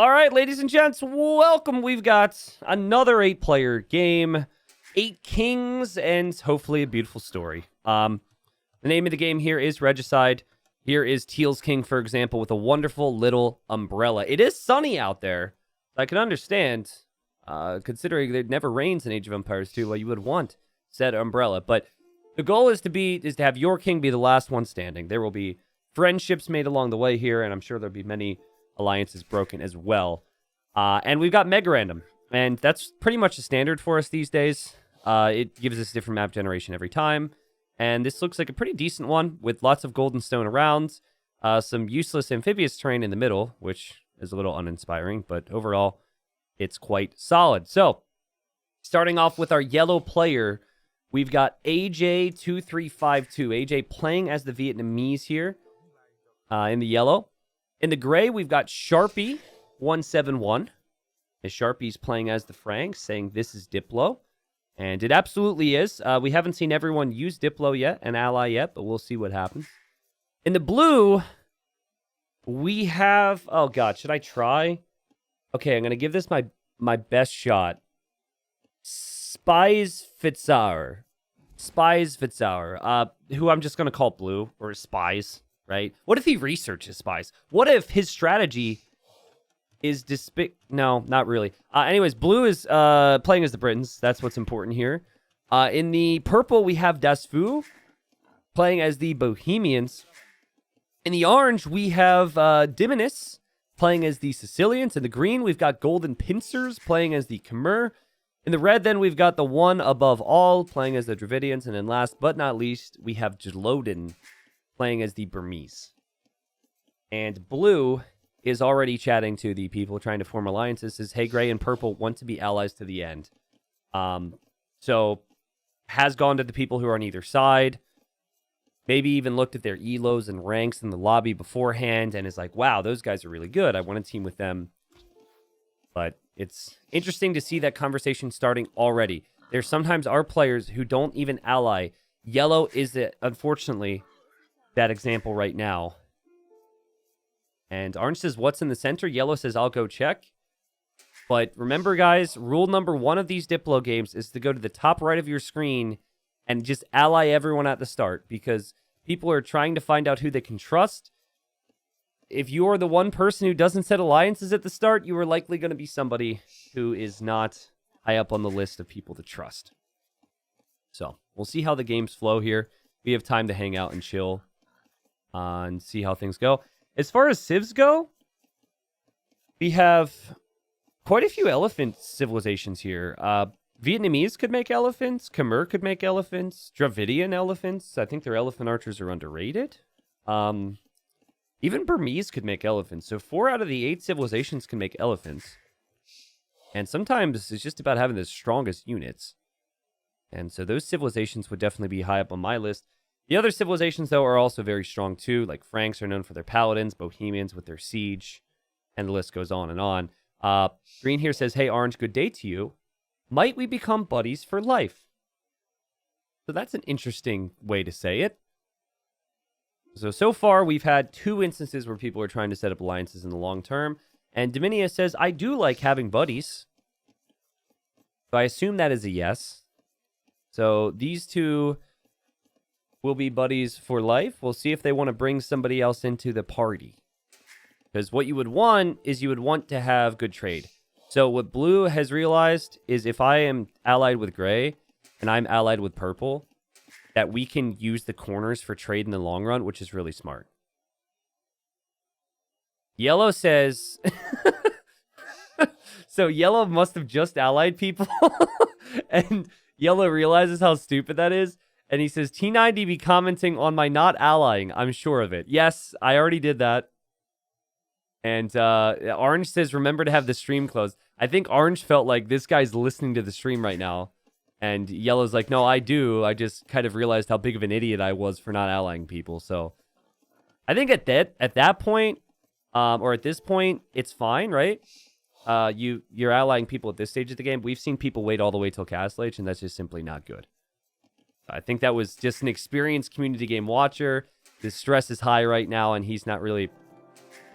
All right, ladies and gents, welcome. We've got another 8-player game, 8 kings, and hopefully a beautiful story. The name of the game here is Regicide. Here is Teal's King, for example, with a wonderful little umbrella. It is sunny out there. I can understand, considering it never rains in Age of Empires 2, well, you would want said umbrella. But the goal is to have your king be the last one standing. There will be friendships made along the way here, and I'm sure there'll be many alliances broken as well. And we've got Mega Random, and that's pretty much the standard for us these days. It gives us a different map generation every time, and this looks like a pretty decent one with lots of golden stone around, some useless amphibious terrain in the middle, which is a little uninspiring, but overall, it's quite solid. So, starting off with our yellow player, we've got AJ2352. AJ playing as the Vietnamese here in the yellow. In the gray, we've got Sharpie171. As Sharpie's playing as the Franks, saying this is Diplo. And it absolutely is. We haven't seen everyone use Diplo yet, an ally yet, but we'll see what happens. In the blue, we have... Oh, God, should I try? Okay, I'm going to give this my best shot. Spies Fitzauer, who I'm just going to call Blue, or Spies. Right? What if he researches spies? What if his strategy is No, not really. Anyways, Blue is playing as the Britons. That's what's important here. In the purple, we have Dasfu playing as the Bohemians. In the orange, we have Dimonus playing as the Sicilians. In the green, we've got Golden Pincers playing as the Khmer. In the red, then, we've got the One Above All playing as the Dravidians. And then last but not least, we have Jalodin playing as the Burmese. And Blue is already chatting to the people trying to form alliances. Says, hey, Gray and Purple want to be allies to the end. So has gone to the people who are on either side. Maybe even looked at their elos and ranks in the lobby beforehand and is like, wow, those guys are really good. I want to team with them. But it's interesting to see that conversation starting already. There sometimes are players who don't even ally. Yellow is, unfortunately, that example right now. And orange says, what's in the center? Yellow says, I'll go check. But remember, guys, rule number 1 of these Diplo games is to go to the top right of your screen and just ally everyone at the start, because people are trying to find out who they can trust. If you are the one person who doesn't set alliances at the start, you are likely going to be somebody who is not high up on the list of people to trust. So, we'll see how the games flow here. We have time to hang out and chill and see how things go. As far as civs go, we have quite a few elephant civilizations here. Vietnamese could make elephants. Khmer could make elephants. Dravidian elephants. I think their elephant archers are underrated. Even Burmese could make elephants. So 4 out of the 8 civilizations can make elephants. And sometimes it's just about having the strongest units. And so those civilizations would definitely be high up on my list. The other civilizations, though, are also very strong, too. Like, Franks are known for their paladins, Bohemians with their siege, and the list goes on and on. Green here says, hey, Orange, good day to you. Might we become buddies for life? So that's an interesting way to say it. So far, we've had 2 instances where people are trying to set up alliances in the long term. And Dominia says, I do like having buddies. So I assume that is a yes. So these 2... will be buddies for life. We'll see if they want to bring somebody else into the party. Because what you would want is you would want to have good trade. So what Blue has realized is if I am allied with Gray and I'm allied with Purple, that we can use the corners for trade in the long run, which is really smart. Yellow says... So Yellow must have just allied people. And Yellow realizes how stupid that is. And he says, T90 be commenting on my not allying. I'm sure of it. Yes, I already did that. And Orange says, remember to have the stream closed. I think Orange felt like this guy's listening to the stream right now. And Yellow's like, no, I do. I just kind of realized how big of an idiot I was for not allying people. So I think at that point, or at this point, it's fine, right? You're allying people at this stage of the game. We've seen people wait all the way till Castle Age, and that's just simply not good. I think that was just an experienced community game watcher. His stress is high right now, and he's not really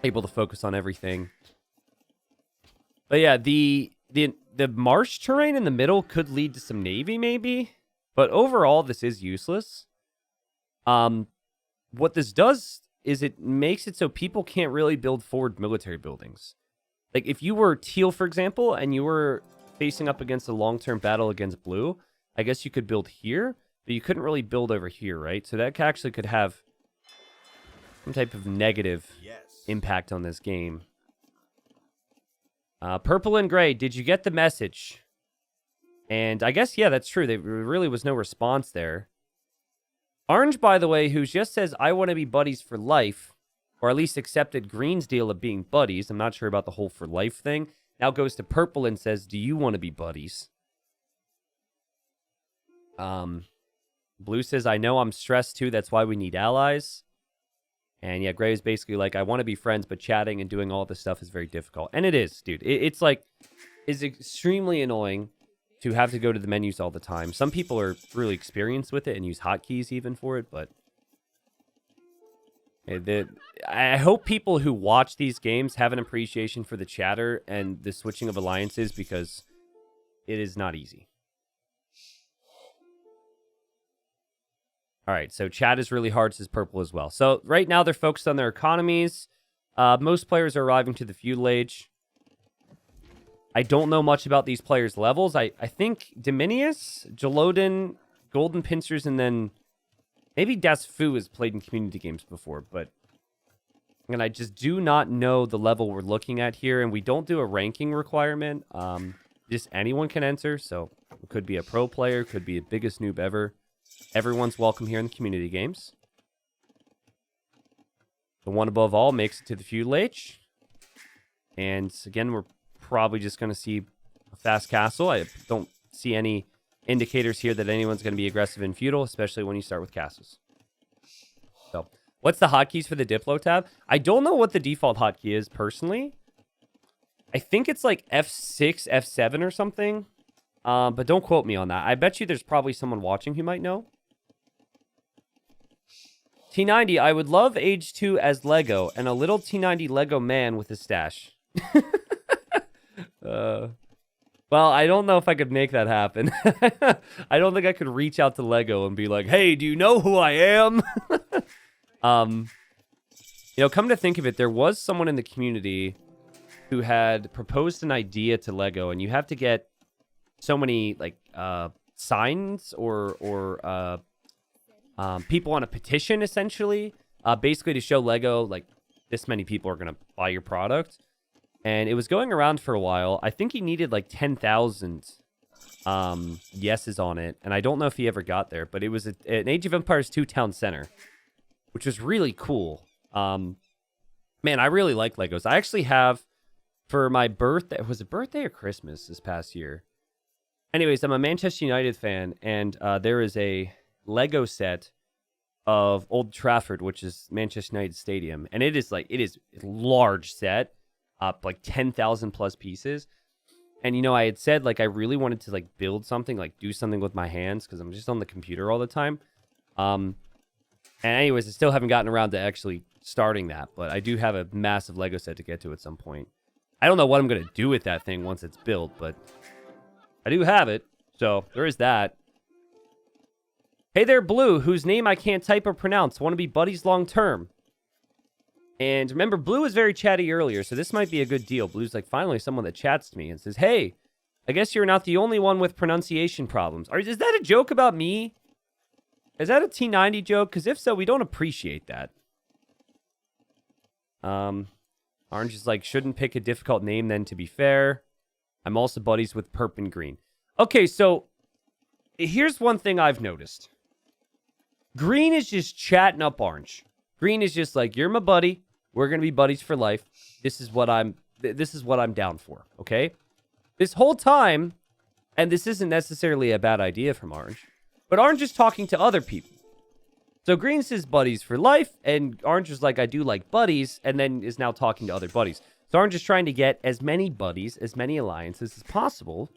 able to focus on everything. But yeah, the marsh terrain in the middle could lead to some navy, maybe. But overall, this is useless. What this does is it makes it so people can't really build forward military buildings. Like, if you were teal, for example, and you were facing up against a long-term battle against blue, I guess you could build here, but you couldn't really build over here, right? So that actually could have some type of negative impact on this game. Purple and gray, did you get the message? And I guess, yeah, that's true. There really was no response there. Orange, by the way, who just says, I want to be buddies for life, or at least accepted Green's deal of being buddies. I'm not sure about the whole for life thing. Now goes to Purple and says, do you want to be buddies? Blue says, I know I'm stressed too. That's why we need allies. And yeah, Gray is basically like, I want to be friends, but chatting and doing all this stuff is very difficult. And it is, dude. It's like, it's extremely annoying to have to go to the menus all the time. Some people are really experienced with it and use hotkeys even for it, but I hope people who watch these games have an appreciation for the chatter and the switching of alliances, because it is not easy. All right, so chat is really hard, says Purple as well. So right now they're focused on their economies. Most players are arriving to the feudal age. I don't know much about these players' levels. I think Dominius, Jalodin, Golden Pincers, and then maybe Dasfu has played in community games before, but and I just do not know the level we're looking at here, and we don't do a ranking requirement. Just anyone can enter, so it could be a pro player, could be the biggest noob ever. Everyone's welcome here in the community games. The one above all makes it to the feudal age. And again, we're probably just going to see a fast castle. I don't see any indicators here that anyone's going to be aggressive in feudal, especially when you start with castles. So, what's the hotkeys for the Diplo tab? I don't know what the default hotkey is personally. I think it's like F6, F7 or something. But don't quote me on that. I bet you there's probably someone watching who might know. T90, I would love Age 2 as Lego and a little T90 Lego man with a stash. Well, I don't know if I could make that happen. I don't think I could reach out to Lego and be like, hey, do you know who I am? You know, come to think of it, there was someone in the community who had proposed an idea to Lego, and you have to get so many, like, signs or people on a petition, essentially, basically to show Lego, like, this many people are going to buy your product. And it was going around for a while. I think he needed like 10,000 yeses on it. And I don't know if he ever got there. But it was an Age of Empires 2 town center, which was really cool. Man, I really like Legos. I actually have, for my birthday, was it birthday or Christmas this past year? Anyways, I'm a Manchester United fan. And there is a Lego set of Old Trafford, which is Manchester United Stadium. And it is a large set. Up like 10,000 plus pieces. And, you know, I had said, like, I really wanted to, like, build something, like, do something with my hands, because I'm just on the computer all the time. And anyways, I still haven't gotten around to actually starting that, but I do have a massive Lego set to get to at some point. I don't know what I'm going to do with that thing once it's built, but I do have it, so there is that. Hey there, Blue, whose name I can't type or pronounce. Want to be buddies long term. And remember, Blue was very chatty earlier, so this might be a good deal. Blue's like, finally, someone that chats to me and says, hey, I guess you're not the only one with pronunciation problems. Is that a joke about me? Is that a T90 joke? Because if so, we don't appreciate that. Orange is like, shouldn't pick a difficult name then, to be fair. I'm also buddies with Perp and Green. Okay, so here's one thing I've noticed. Green is just chatting up Orange. Green is just like, you're my buddy. We're going to be buddies for life. This is what I'm down for, okay? This whole time, and this isn't necessarily a bad idea from Orange, but Orange is talking to other people. So Green says buddies for life, and Orange is like, I do like buddies, and then is now talking to other buddies. So Orange is trying to get as many buddies, as many alliances as possible,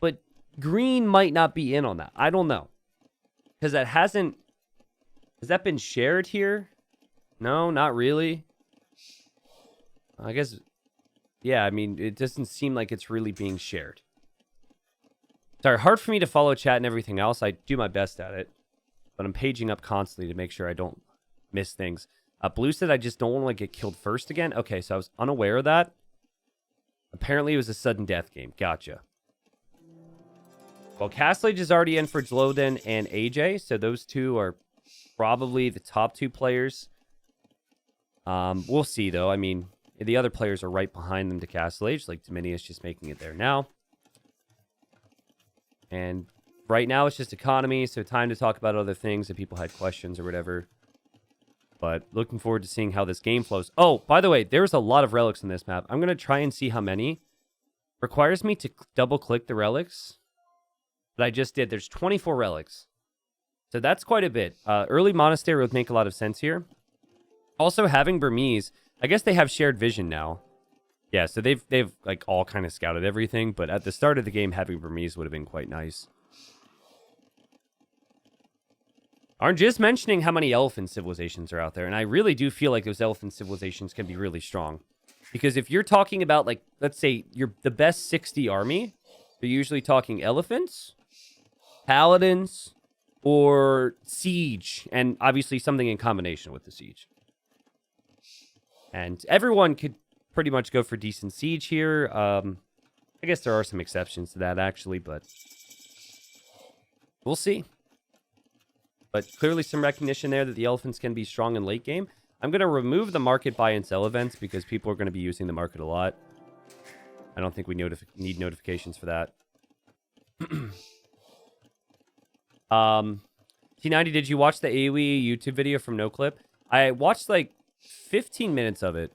but Green might not be in on that. I don't know. Because that hasn't... Has that been shared here? No, not really. I guess yeah, I mean, it doesn't seem like it's really being shared. Sorry, hard for me to follow chat and everything else. I do my best at it, but I'm paging up constantly to make sure I don't miss things. Blue said I just don't want to get killed first again. Okay, so I was unaware of that. Apparently, it was a sudden death game. Gotcha. Well, Castlage is already in for Jloden and AJ, so those two are probably the top two players. We'll see, though. I mean, the other players are right behind them to Castlage, like Dominius just making it there now. And right now, it's just economy, so time to talk about other things if people had questions or whatever. But looking forward to seeing how this game flows. Oh, by the way, there's a lot of relics in this map. I'm going to try and see how many. Requires me to double-click the relics. But I just did. There's 24 relics. So that's quite a bit. Early Monastery would make a lot of sense here. Also, having Burmese, I guess they have shared vision now. Yeah, so they've like all kind of scouted everything. But at the start of the game, having Burmese would have been quite nice. Aren't just mentioning how many elephant civilizations are out there. And I really do feel like those elephant civilizations can be really strong. Because if you're talking about, like, let's say you're the best 60 army, you're usually talking elephants, paladins, or siege. And obviously something in combination with the siege. And everyone could pretty much go for decent siege here. I guess there are some exceptions to that, actually, but we'll see. But clearly some recognition there that the elephants can be strong in late game. I'm going to remove the market buy and sell events because people are going to be using the market a lot. I don't think we need notifications for that. T90, did you watch the AoE YouTube video from NoClip? I watched like 15 minutes of it.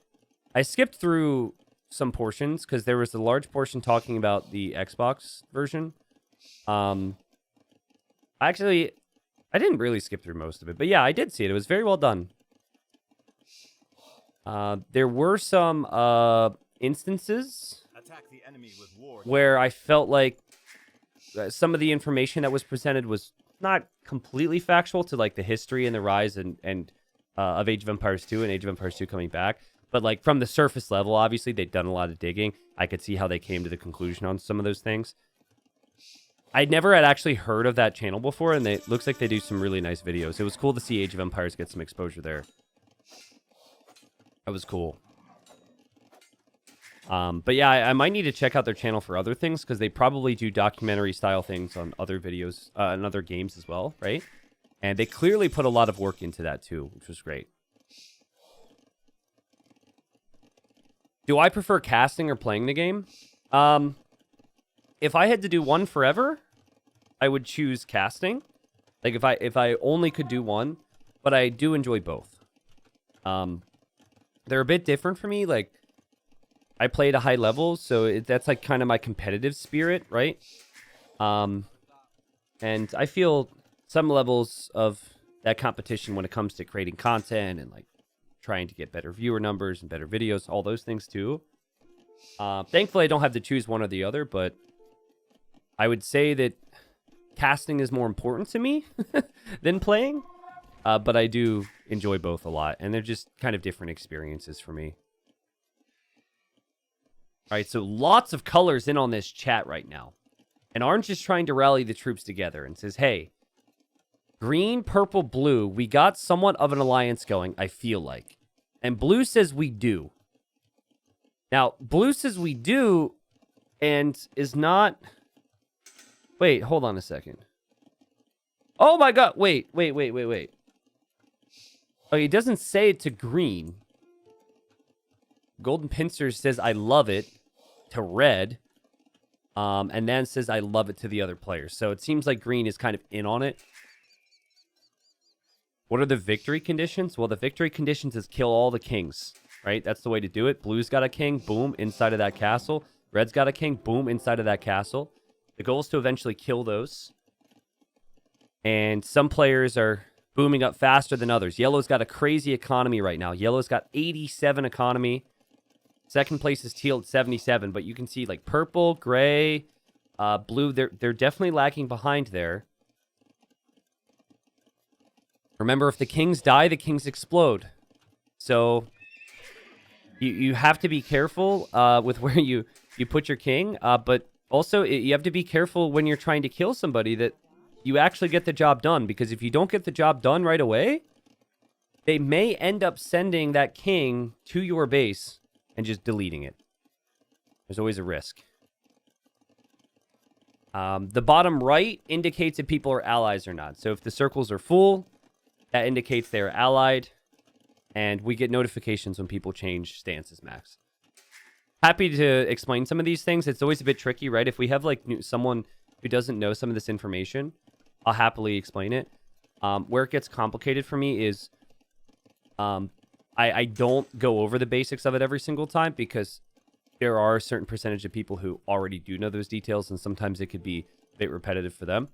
I skipped through some portions because there was a large portion talking about the Xbox version. Actually, I didn't really skip through most of it, but yeah, I did see it. It was very well done. There were some instances where I felt like some of the information that was presented was not completely factual to like the history and the rise and of Age of Empires 2 and Age of Empires 2 coming back. But like from the surface level, obviously they'd done a lot of digging. I could see how they came to the conclusion on some of those things. I never had actually heard of that channel before, and it looks like they do some really nice videos. It was cool to see Age of Empires get some exposure there. That was cool. But yeah, I might need to check out their channel for other things, because they probably do documentary-style things on other videos, and other games as well, right? And they clearly put a lot of work into that, too, which was great. Do I prefer casting or playing the game? If I had to do one forever, I would choose casting. Like if I only could do one, but I do enjoy both. They're a bit different for me. Like I play at a high level, so that's like kind of my competitive spirit, right? And I feel some levels of that competition when it comes to creating content and like trying to get better viewer numbers and better videos, all those things too. Thankfully, I don't have to choose one or the other, but I would say that casting is more important to me than playing. But I do enjoy both a lot, and they're just kind of different experiences for me. All right, so lots of colors in on this chat right now. And Orange is trying to rally the troops together and says, hey, green, purple, blue, we got somewhat of an alliance going, I feel like. And blue says we do. Now, blue says we do and is not... Wait, hold on a second. Oh my god, wait. Oh, he doesn't say it to green. Golden Pincer says, I love it, to red. And then says, I love it to the other players. So it seems like green is kind of in on it. What are the victory conditions? Well, the victory conditions is kill all the kings, right? That's the way to do it. Blue's got a king, boom, inside of that castle. Red's got a king, boom, inside of that castle. The goal is to eventually kill those. And some players are booming up faster than others. Yellow's got a crazy economy right now. Yellow's got 87 economy. Second place is teal at 77. But you can see like purple, gray, blue. They're definitely lagging behind there. Remember, if the kings die, the kings explode. So, you have to be careful with where you put your king, but also you have to be careful when you're trying to kill somebody that you actually get the job done, because if you don't get the job done right away, they may end up sending that king to your base and just deleting it. There's always a risk. The bottom right indicates if people are allies or not. So if the circles are full, that indicates they're allied. And we get notifications when people change stances, Max. Happy to explain some of these things. It's always a bit tricky, right? If we have like someone who doesn't know some of this information, I'll happily explain it. Where it gets complicated for me is I don't go over the basics of it every single time, because there are a certain percentage of people who already do know those details, and sometimes it could be a bit repetitive for them.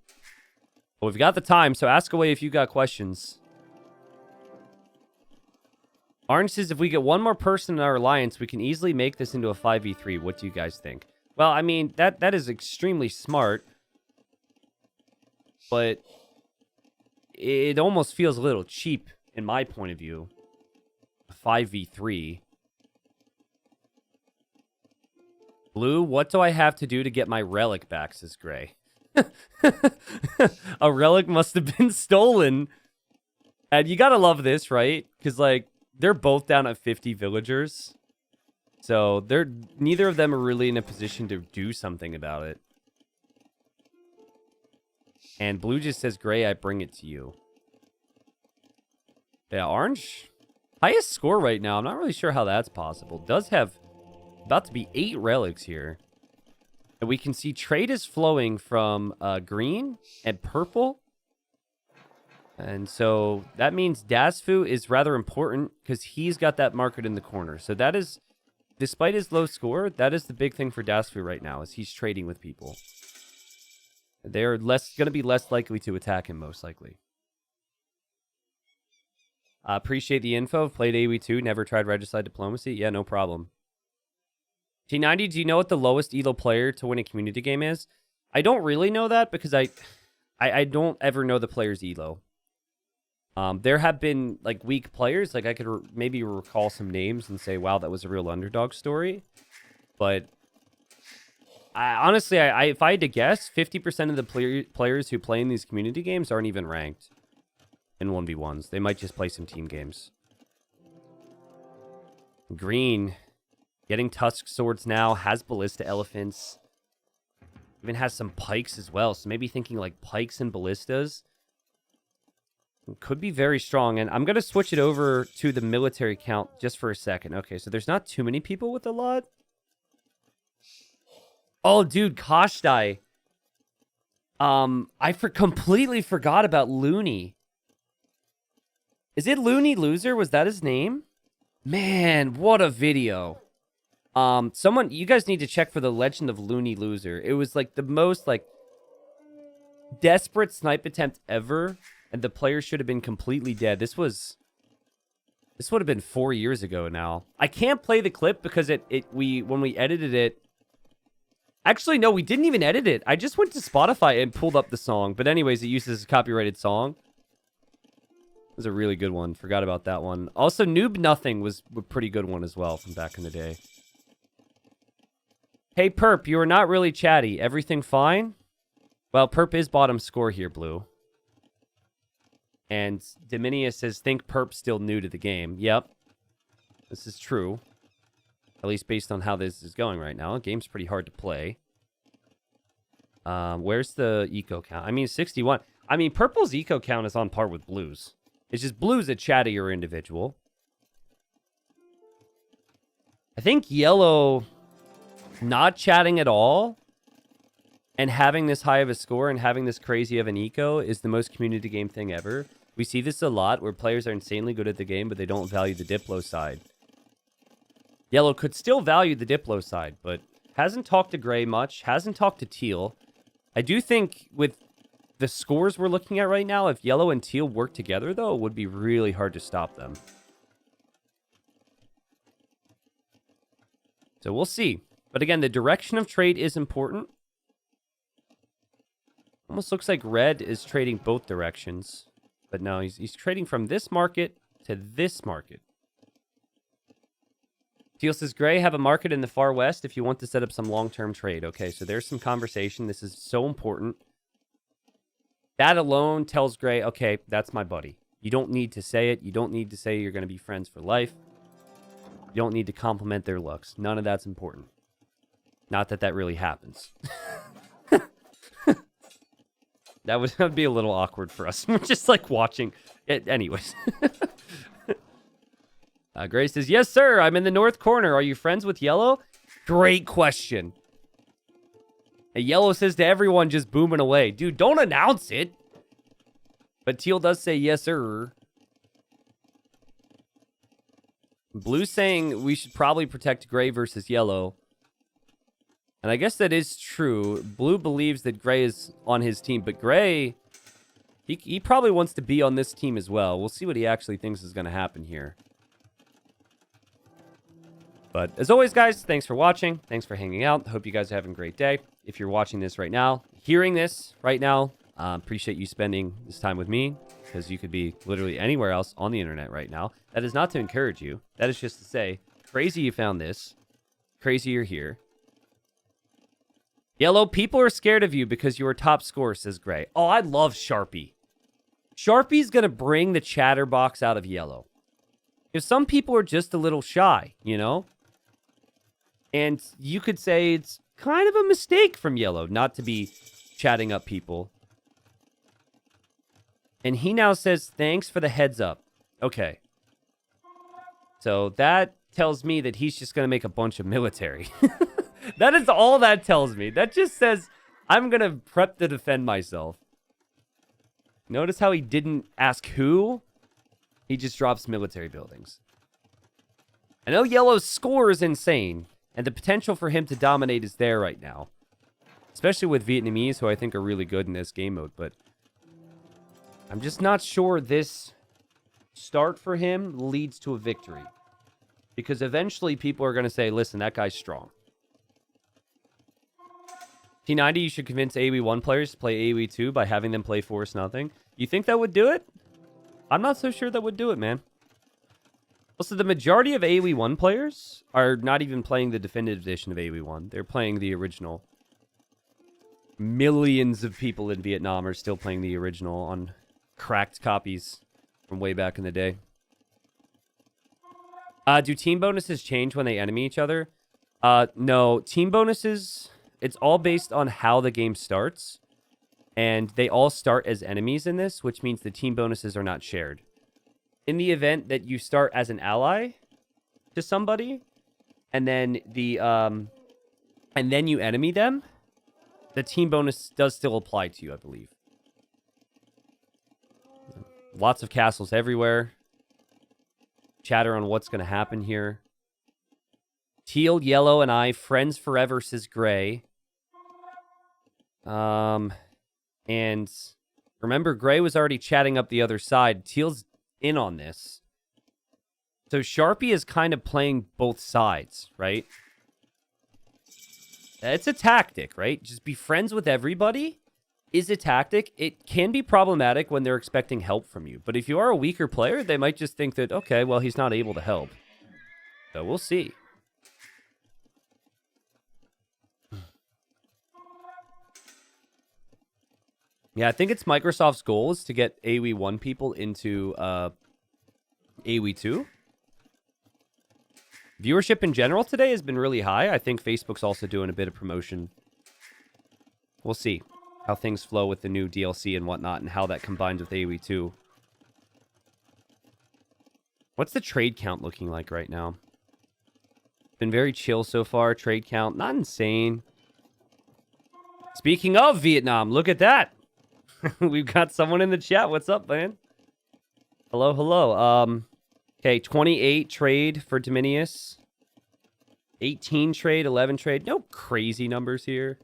But we've got the time, so ask away if you got questions. Orange says, if we get one more person in our alliance, we can easily make this into a 5v3. What do you guys think? Well, I mean, that is extremely smart, but it almost feels a little cheap in my point of view. 5v3. Blue, what do I have to do to get my relic back, says Gray. A relic must have been stolen. And you gotta love this, right? Because, like, they're both down at 50 villagers. So neither of them are really in a position to do something about it. And Blue just says, Gray, I bring it to you. Yeah, Orange, highest score right now. I'm not really sure how that's possible. Does have about to be 8 relics here. And we can see trade is flowing from green and purple. And so that means Dasfu is rather important because he's got that market in the corner. So that is, despite his low score, that is the big thing for Dasfu right now, is he's trading with people. They're going to be less likely to attack him, most likely. Appreciate the info. Played AoE2, never tried Regicide Diplomacy. Yeah, no problem. T90, do you know what the lowest ELO player to win a community game is? I don't really know that because I don't ever know the player's ELO. There have been like weak players. Like I could maybe recall some names and say, wow, that was a real underdog story. But honestly, if I had to guess, 50% of the players who play in these community games aren't even ranked in 1v1s. They might just play some team games. Green, getting tusk swords now, has ballista elephants. Even has some pikes as well. So maybe thinking like pikes and ballistas. Could be very strong. And I'm going to switch it over to the military count just for a second. Okay, so there's not too many people with a lot. Oh, dude, Kashtai. I completely forgot about Looney. Is it Looney Loser? Was that his name? Man, what a video. You guys need to check for the Legend of Looney Loser. It was like the most like desperate snipe attempt ever, and the player should have been completely dead. This would have been 4 years ago now. I can't play the clip because when we edited it. Actually, no, we didn't even edit it. I just went to Spotify and pulled up the song. But anyways, it uses a copyrighted song. It was a really good one. Forgot about that one. Also, Noob Nothing was a pretty good one as well from back in the day. Hey, Perp, you are not really chatty. Everything fine? Well, Perp is bottom score here, Blue. And Dominius says, think Perp's still new to the game. Yep. This is true. At least based on how this is going right now. The game's pretty hard to play. Where's the eco count? I mean, 61. I mean, Purple's eco count is on par with Blue's. It's just Blue's a chattier individual. I think Yellow not chatting at all and having this high of a score and having this crazy of an eco is the most community game thing ever. We see this a lot where players are insanely good at the game, but they don't value the Diplo side. Yellow could still value the Diplo side, but hasn't talked to Gray much, hasn't talked to Teal. I do think with the scores we're looking at right now, if Yellow and Teal work together, though, it would be really hard to stop them. So we'll see. But again, the direction of trade is important. Almost looks like Red is trading both directions. But no, he's trading from this market to this market. Teal says, Gray, have a market in the far west if you want to set up some long-term trade. Okay, so there's some conversation. This is so important. That alone tells Gray, okay, that's my buddy. You don't need to say it. You don't need to say you're going to be friends for life. You don't need to compliment their looks. None of that's important. Not that that really happens. That would be a little awkward for us. We're just like watching it. Anyways. Gray says, yes, sir. I'm in the north corner. Are you friends with Yellow? Great question. And Yellow says to everyone just booming away. Dude, don't announce it. But Teal does say, yes, sir. Blue's saying we should probably protect Gray versus Yellow. And I guess that is true. Blue believes that Gray is on his team, but Gray, he probably wants to be on this team as well. We'll see what he actually thinks is going to happen here. But as always, guys, thanks for watching. Thanks for hanging out. Hope you guys are having a great day. If you're watching this right now, hearing this right now, appreciate you spending this time with me, because you could be literally anywhere else on the internet right now. That is not to encourage you. That is just to say, crazy you found this. Crazy you're here. Yellow, people are scared of you because you are top scorer, says Gray. Oh, I love Sharpie. Sharpie's going to bring the chatterbox out of Yellow. If some people are just a little shy, you know? And you could say it's kind of a mistake from Yellow not to be chatting up people. And he now says, thanks for the heads up. Okay. So that tells me that he's just going to make a bunch of military. That is all that tells me. That just says, I'm going to prep to defend myself. Notice how he didn't ask who. He just drops military buildings. I know Yellow's score is insane, and the potential for him to dominate is there right now. Especially with Vietnamese, who I think are really good in this game mode, but I'm just not sure this start for him leads to a victory. Because eventually people are going to say, listen, that guy's strong. T90, you should convince AoE1 players to play AoE2 by having them play Force Nothing. You think that would do it? I'm not so sure that would do it, man. Also, the majority of AoE1 players are not even playing the definitive edition of AoE1. They're playing the original. Millions of people in Vietnam are still playing the original on cracked copies from way back in the day. Do team bonuses change when they enemy each other? No. Team bonuses, it's all based on how the game starts. And they all start as enemies in this, which means the team bonuses are not shared. In the event that you start as an ally to somebody, and then and then you enemy them, the team bonus does still apply to you, I believe. Lots of castles everywhere. Chatter on what's going to happen here. Teal, Yellow, and I, friends forever, says Gray. And remember, Gray was already chatting up the other side. Teal's in on this. So Sharpie is kind of playing both sides, right? It's a tactic, right? Just be friends with everybody is a tactic. It can be problematic when they're expecting help from you. But if you are a weaker player, they might just think that, okay, well, he's not able to help. So we'll see. Yeah, I think it's Microsoft's goal is to get AoE1 people into AoE2. Viewership in general today has been really high. I think Facebook's also doing a bit of promotion. We'll see how things flow with the new DLC and whatnot and how that combines with AoE2. What's the trade count looking like right now? Been very chill so far. Trade count, not insane. Speaking of Vietnam, look at that. We've got someone in the chat. What's up, man? Hello, hello. Okay, 28 trade for Dominius. 18 trade, 11 trade. No crazy numbers here.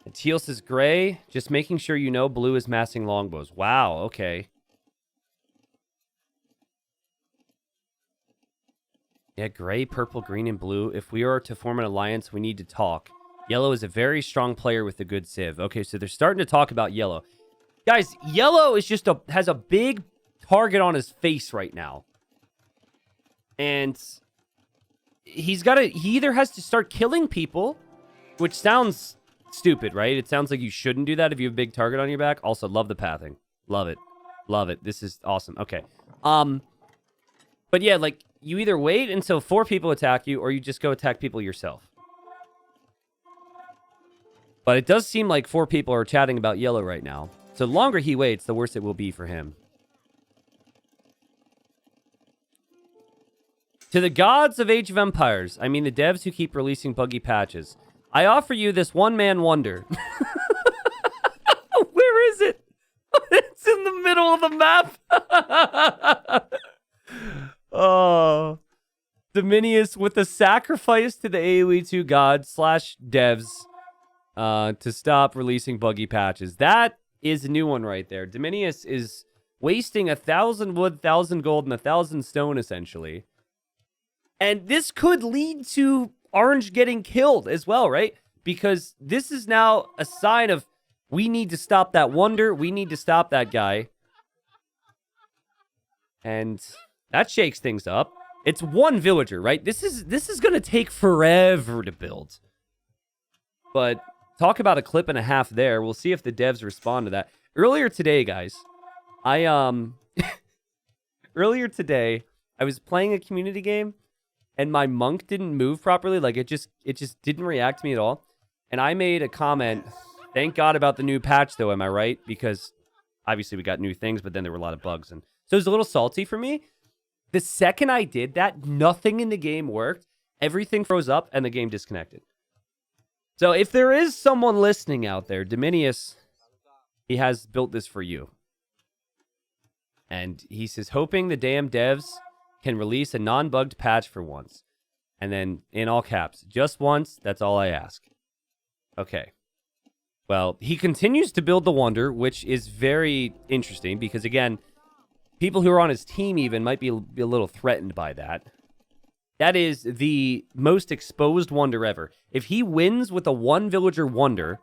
And Teal says Gray, just making sure you know Blue is massing longbows. Wow, okay. Yeah, Gray, purple, green, and blue. If we are to form an alliance, we need to talk. Yellow is a very strong player with a good civ. Okay, so they're starting to talk about Yellow. Guys, Yellow is just has a big target on his face right now. And he either has to start killing people, which sounds stupid, right? It sounds like you shouldn't do that if you have a big target on your back. Also, love the pathing. Love it. Love it. This is awesome. Okay. But yeah, like, you either wait until 4 people attack you, or you just go attack people yourself. But it does seem like 4 people are chatting about yellow right now. So the longer he waits, the worse it will be for him. To the gods of Age of Empires, I mean the devs who keep releasing buggy patches, I offer you this one-man wonder. Where is it? It's in the middle of the map. Oh. Dominius with a sacrifice to the AoE2 gods / devs to stop releasing buggy patches. That is a new one right there. Dominius is wasting 1,000 wood, 1,000 gold, and 1,000 stone, essentially. And this could lead to Orange getting killed as well, right? Because this is now a sign of, we need to stop that wonder. We need to stop that guy. And that shakes things up. It's 1 villager, right? This is going to take forever to build. But talk about a clip and a half there. We'll see if the devs respond to that. Earlier today, guys, earlier today, I was playing a community game, and my monk didn't move properly. Like, it just didn't react to me at all. And I made a comment, thank God about the new patch, though, am I right? Because obviously we got new things, but then there were a lot of bugs. And so it was a little salty for me. The second I did that, nothing in the game worked. Everything froze up, and the game disconnected. So if there is someone listening out there, Dominius, he has built this for you. And he says, hoping the damn devs can release a non-bugged patch for once. And then, in all caps, just once, that's all I ask. Okay. Well, he continues to build the wonder, which is very interesting, because, again, people who are on his team even might be a little threatened by that. That is the most exposed wonder ever. If he wins with a 1 villager wonder,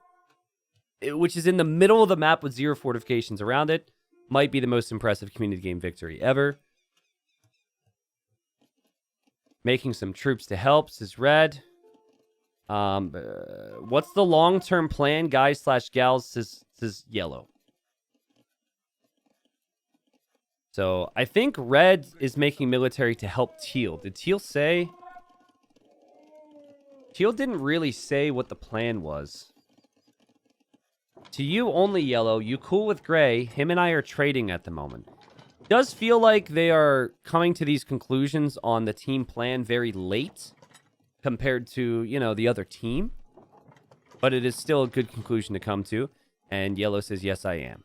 which is in the middle of the map with 0 fortifications around it, might be the most impressive community game victory ever. Making some troops to help, says Red. What's the long-term plan, guys / gals, says Yellow. So, I think Red is making military to help Teal. Did Teal say? Teal didn't really say what the plan was. To you only, Yellow. You cool with Gray. Him and I are trading at the moment. Does feel like they are coming to these conclusions on the team plan very late compared to, you know, the other team. But it is still a good conclusion to come to. And Yellow says, yes, I am.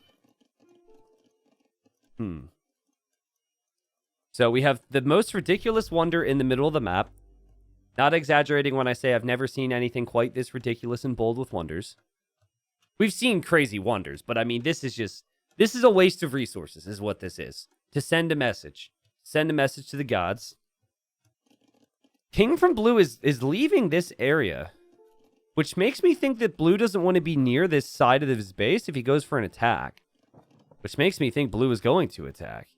So we have the most ridiculous wonder in the middle of the map. Not exaggerating when I say I've never seen anything quite this ridiculous and bold with wonders. We've seen crazy wonders, but I mean, this is a waste of resources, is what this is. To send a message. Send a message to the gods. King from Blue is leaving this area, which makes me think that Blue doesn't want to be near this side of his base if he goes for an attack. Which makes me think Blue is going to attack.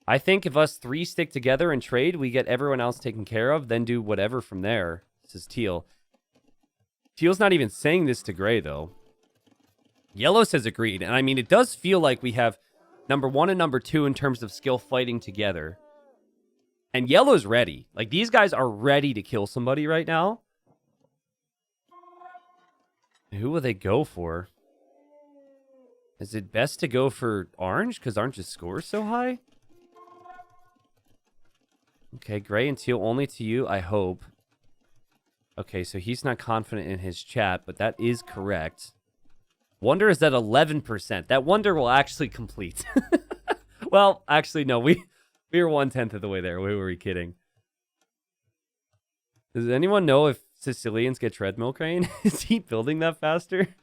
I think if us 3 stick together and trade, we get everyone else taken care of, then do whatever from there, says Teal. Teal's not even saying this to Gray, though. Yellow says agreed, and I mean, it does feel like we have number 1 and number 2 in terms of skill fighting together. And Yellow's ready. Like, these guys are ready to kill somebody right now. Who will they go for? Is it best to go for Orange, because Orange's score is so high? Okay, Gray and Teal only to you, I hope. Okay, so he's not confident in his chat, but that is correct. Wonder is at 11%. That wonder will actually complete. Well, actually, no. We were 1/10 of the way there. We were kidding. Does anyone know if Sicilians get treadmill crane? Is he building that faster?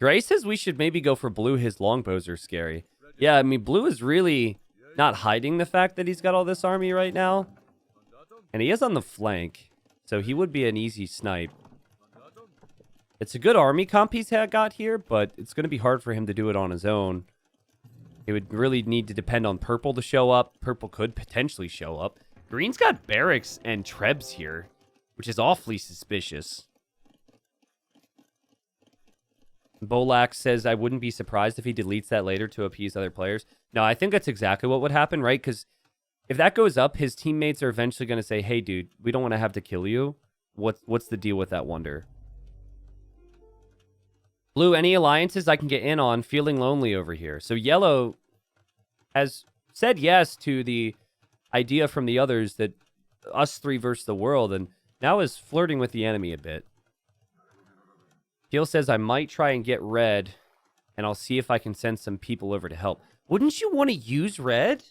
Gray says we should maybe go for Blue. His longbows are scary. Yeah, I mean, Blue is really not hiding the fact that he's got all this army right now. And he is on the flank, so he would be an easy snipe. It's a good army comp he's got here, but it's going to be hard for him to do it on his own. It would really need to depend on purple to show up. Purple could potentially show up. Green's got barracks and trebs here, which is awfully suspicious. Bolak says, I wouldn't be surprised if he deletes that later to appease other players. No, I think that's exactly what would happen, right? Because if that goes up, his teammates are eventually going to say, hey, dude, we don't want to have to kill you. What's the deal with that wonder? Blue, any alliances I can get in on? Feeling lonely over here. So yellow has said yes to the idea from the others that us three versus the world, and now is flirting with the enemy a bit. Teal says, I might try and get red, and I'll see if I can send some people over to help. Wouldn't you want to use red?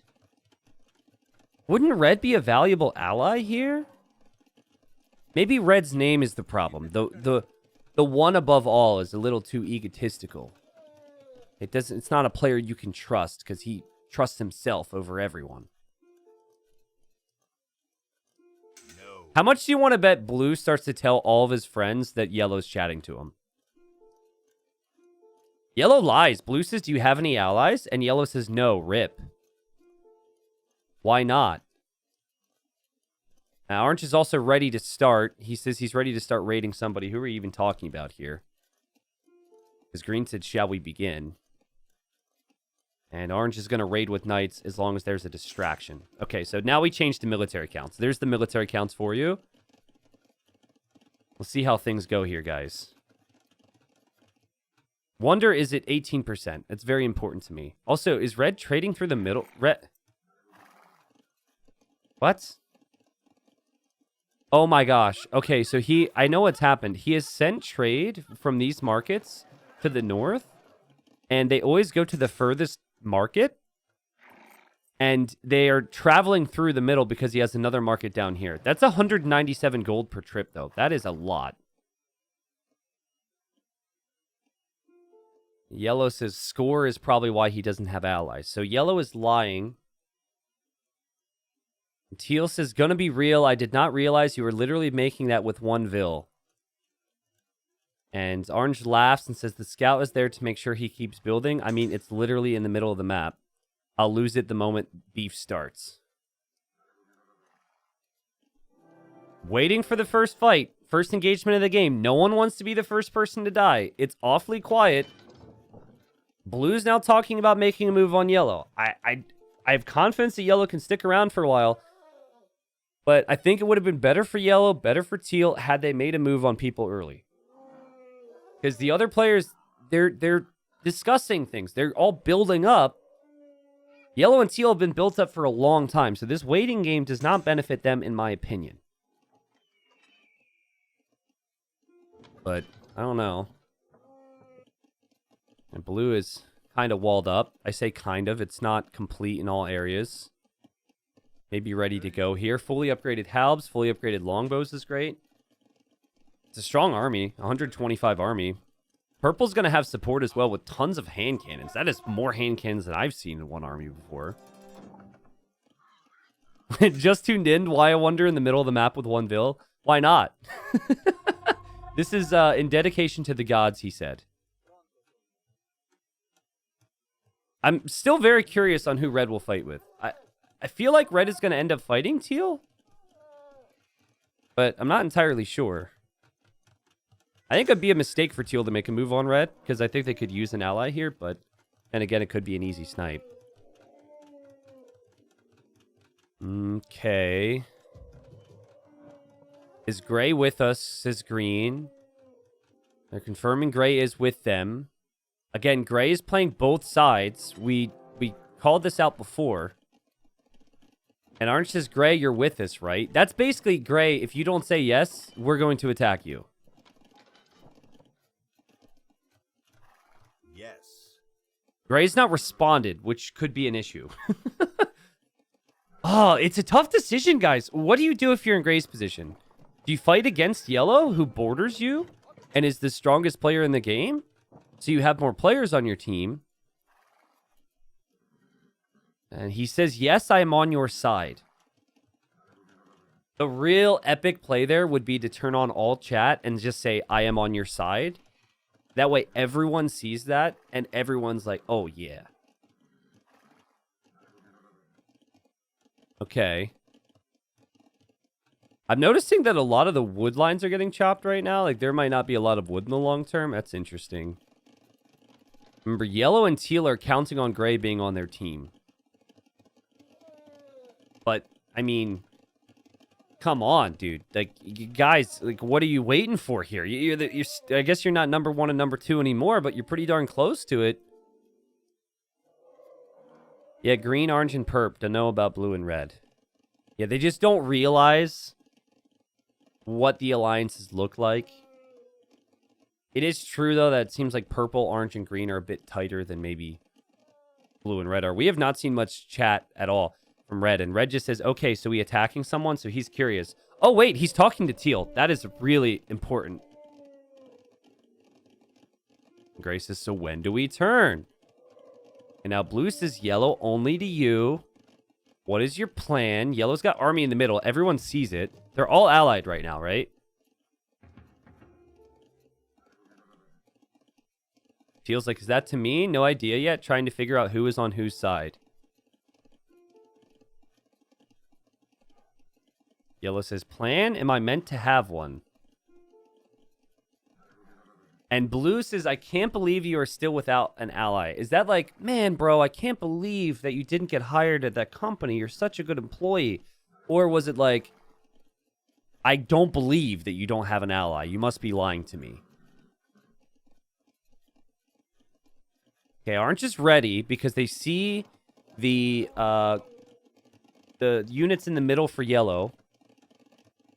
Wouldn't red be a valuable ally here? Maybe red's name is the problem. The one above all is a little too egotistical. It's not a player you can trust because he trusts himself over everyone. No. How much do you want to bet blue starts to tell all of his friends that yellow's chatting to him? Yellow lies. Blue says, do you have any allies? And yellow says, no, rip. Why not? Now, orange is also ready to start. He says he's ready to start raiding somebody. Who are we even talking about here? Because green said, shall we begin? And orange is going to raid with knights as long as there's a distraction. Okay, so now we change to military counts. There's the military counts for you. We'll see how things go here, guys. Wonder is at 18%. That's very important to me. Also, is red trading through the middle? Red... What? Oh my gosh. Okay, so I know what's happened. He has sent trade from these markets to the north, and they always go to the furthest market, and they are traveling through the middle because he has another market down here. That's 197 gold per trip, though. That is a lot. Yellow says score is probably why he doesn't have allies. So yellow is lying. Teal says, gonna be real. I did not realize you were literally making that with one vill. And orange laughs and says the scout is there to make sure he keeps building. I mean, it's literally in the middle of the map. I'll lose it the moment beef starts. Waiting for the first fight. First engagement of the game. No one wants to be the first person to die. It's awfully quiet. Blue's now talking about making a move on yellow. I have confidence that yellow can stick around for a while. But I think it would have been better for yellow, better for teal, had they made a move on people early. Because the other players, they're discussing things. They're all building up. Yellow and teal have been built up for a long time. So this waiting game does not benefit them, in my opinion. But, I don't know. And blue is kind of walled up. I say kind of. It's not complete in all areas. Maybe ready to go here. Fully upgraded halbs, fully upgraded longbows is great. It's a strong army. 125 army. Purple's going to have support as well with tons of hand cannons. That is more hand cannons than I've seen in one army before. Just tuned in. Why I wonder in the middle of the map with one vill? Why not? This is in dedication to the gods, he said. I'm still very curious on who red will fight with. I feel like red is going to end up fighting teal, but I'm not entirely sure. I think it'd be a mistake for teal to make a move on red, because I think they could use an ally here, but then again, it could be an easy snipe. Okay. Is gray with us, says green. They're confirming gray is with them. Again, gray is playing both sides. We called this out before. And orange says, gray, you're with us, right? That's basically gray. If you don't say yes, we're going to attack you. Yes. Gray's not responded, which could be an issue. Oh, it's a tough decision, guys. What do you do if you're in gray's position? Do you fight against yellow, who borders you and is the strongest player in the game? So you have more players on your team. And he says, yes, I am on your side. The real epic play there would be to turn on all chat and just say, I am on your side. That way everyone sees that and everyone's like, oh, yeah. Okay. I'm noticing that a lot of the wood lines are getting chopped right now. Like, there might not be a lot of wood in the long term. That's interesting. Remember, yellow and teal are counting on gray being on their team. But, I mean, come on, dude. Like, you guys, like, what are you waiting for here? I guess you're not number 1 and number 2 anymore, but you're pretty darn close to it. Yeah, green, orange, and perp. Don't know about blue and red. Yeah, they just don't realize what the alliances look like. It is true, though, that it seems like purple, orange, and green are a bit tighter than maybe blue and red are. We have not seen much chat at all from red. And red just says, okay, so we attacking someone? So he's curious. Oh, wait, he's talking to teal. That is really important. Gray says, so when do we turn? And now blue says, yellow, only to you. What is your plan? Yellow's got army in the middle. Everyone sees it. They're all allied right now, right? Feels like, is that to me? No idea yet. Trying to figure out who is on whose side. Yellow says, plan? Am I meant to have one? And blue says, I can't believe you are still without an ally. Is that like, man, bro, I can't believe that you didn't get hired at that company. You're such a good employee. Or was it like, I don't believe that you don't have an ally. You must be lying to me. Okay, Orange is ready because they see the units in the middle for yellow.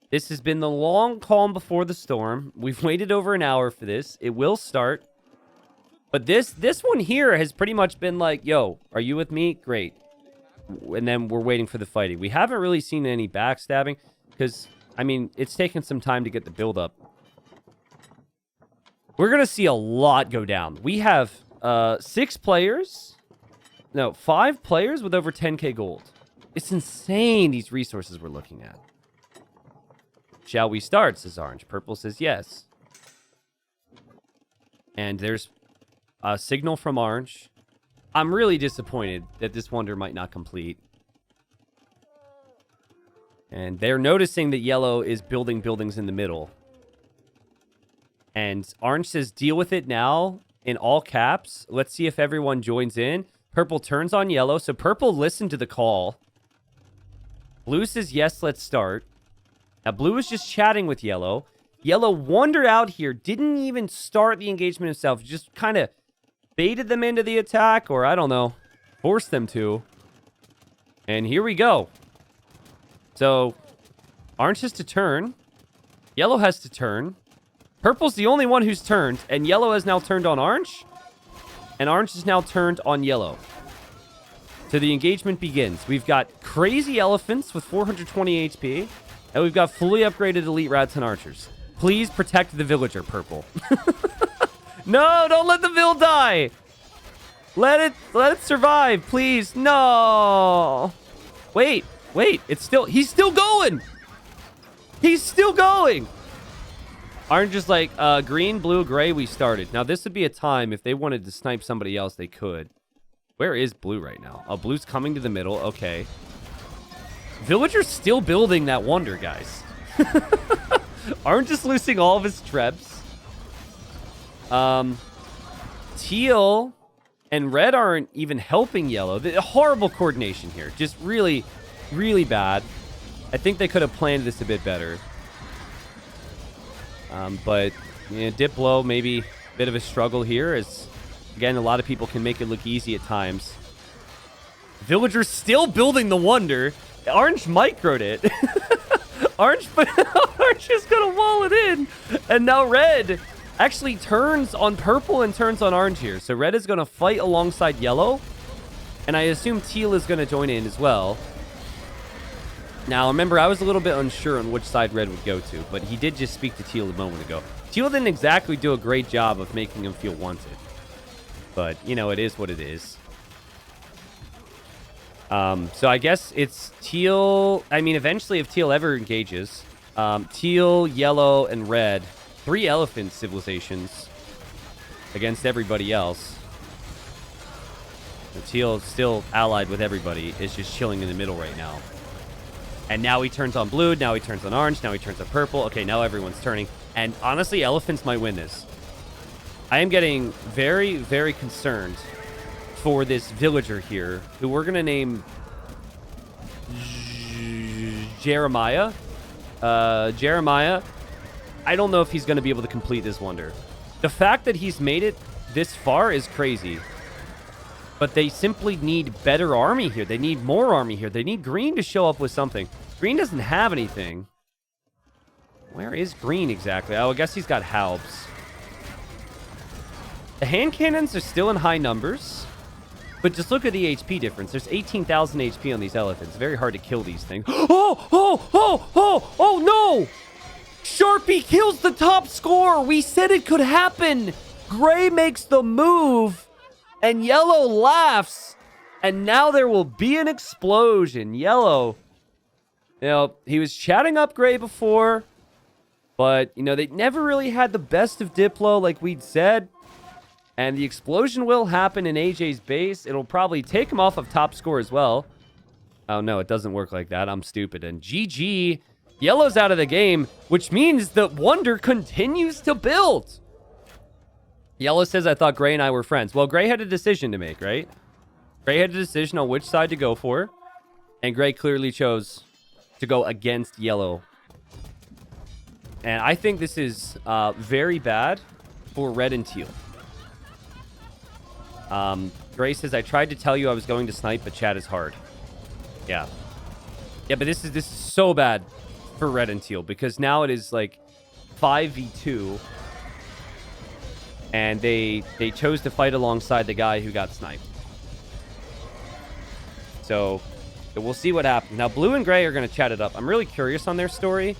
This has been the long calm before the storm. We've waited over an hour for this. It will start. But this one here has pretty much been like, yo, are you with me? Great. And then we're waiting for the fighting. We haven't really seen any backstabbing because, I mean, it's taken some time to get the build up. We're going to see a lot go down. We have 5 players with over 10k gold. It's insane, these resources we're looking at. Shall we start, says Orange. Purple says yes. And there's a signal from Orange. I'm really disappointed that this wonder might not complete. And they're noticing that yellow is building buildings in the middle. And Orange says, deal with it now, in all caps. Let's see if everyone joins in. Purple turns on yellow. So purple listened to the call. Blue says, yes, let's start. Now, blue is just chatting with yellow. Yellow wandered out here, didn't even start the engagement himself. Just kind of baited them into the attack, or I don't know, forced them to. And here we go. So, orange has to turn. Yellow has to turn. Purple's the only one who's turned, and yellow has now turned on orange. And orange has now turned on yellow. So the engagement begins. We've got crazy elephants with 420 HP. And we've got fully upgraded elite rats and archers. Please protect the villager, purple. No, don't let the vill die. Let it survive, please. No. Wait. He's still going. He's still going. Orange is like, green, blue, gray, we started. Now, this would be a time if they wanted to snipe somebody else, they could. Where is blue right now? Oh, blue's coming to the middle. Okay. Villager's still building that wonder, guys. Orange is losing all of his trebs. Teal and red aren't even helping yellow. Horrible coordination here. Just really, really bad. I think they could have planned this a bit better. But dip low, maybe a bit of a struggle here. As again, a lot of people can make it look easy at times. Villager's still building the wonder. Orange microed it. Orange is gonna wall it in. And now red actually turns on purple and turns on orange here. So red is gonna fight alongside yellow. And I assume teal is gonna join in as well. Now remember, I was a little bit unsure on which side red would go to, but he did just speak to teal a moment ago. Teal didn't exactly do a great job of making him feel wanted. But, it is what it is. So I guess it's teal. I mean, eventually, if teal ever engages, teal, yellow, and red, 3 elephant civilizations against everybody else. The teal is still allied with everybody. It's just chilling in the middle right now. And now he turns on blue, now he turns on orange, now he turns on purple. Okay, now everyone's turning. And honestly, elephants might win this. I am getting very, very concerned for this villager here, who we're going to name Jeremiah. Jeremiah, I don't know if he's going to be able to complete this wonder. The fact that he's made it this far is crazy. But they simply need better army here. They need more army here. They need green to show up with something. Green doesn't have anything. Where is green exactly? Oh, I guess he's got halbs. The hand cannons are still in high numbers. But just look at the HP difference. There's 18,000 HP on these elephants. Very hard to kill these things. Oh, no! Sharpie kills the top score. We said it could happen. Gray makes the move. And yellow laughs. And now there will be an explosion. Yellow. You know, he was chatting up Gray before. But, you know, they never really had the best of Diplo like we'd said. And the explosion will happen in AJ's base. It'll probably take him off of top score as well. Oh, no, it doesn't work like that. I'm stupid. And GG. Yellow's out of the game, which means the wonder continues to build. Yellow says, I thought Gray and I were friends. Well, Gray had a decision to make, right? Gray had a decision on which side to go for. And Gray clearly chose to go against Yellow. And I think this is very bad for Red and Teal. Gray says, I tried to tell you I was going to snipe, but chat is hard. Yeah. Yeah, but this is so bad for Red and Teal, because now it is like 5v2. And they chose to fight alongside the guy who got sniped. So we'll see what happens. Now, Blue and Gray are going to chat it up. I'm really curious on their story,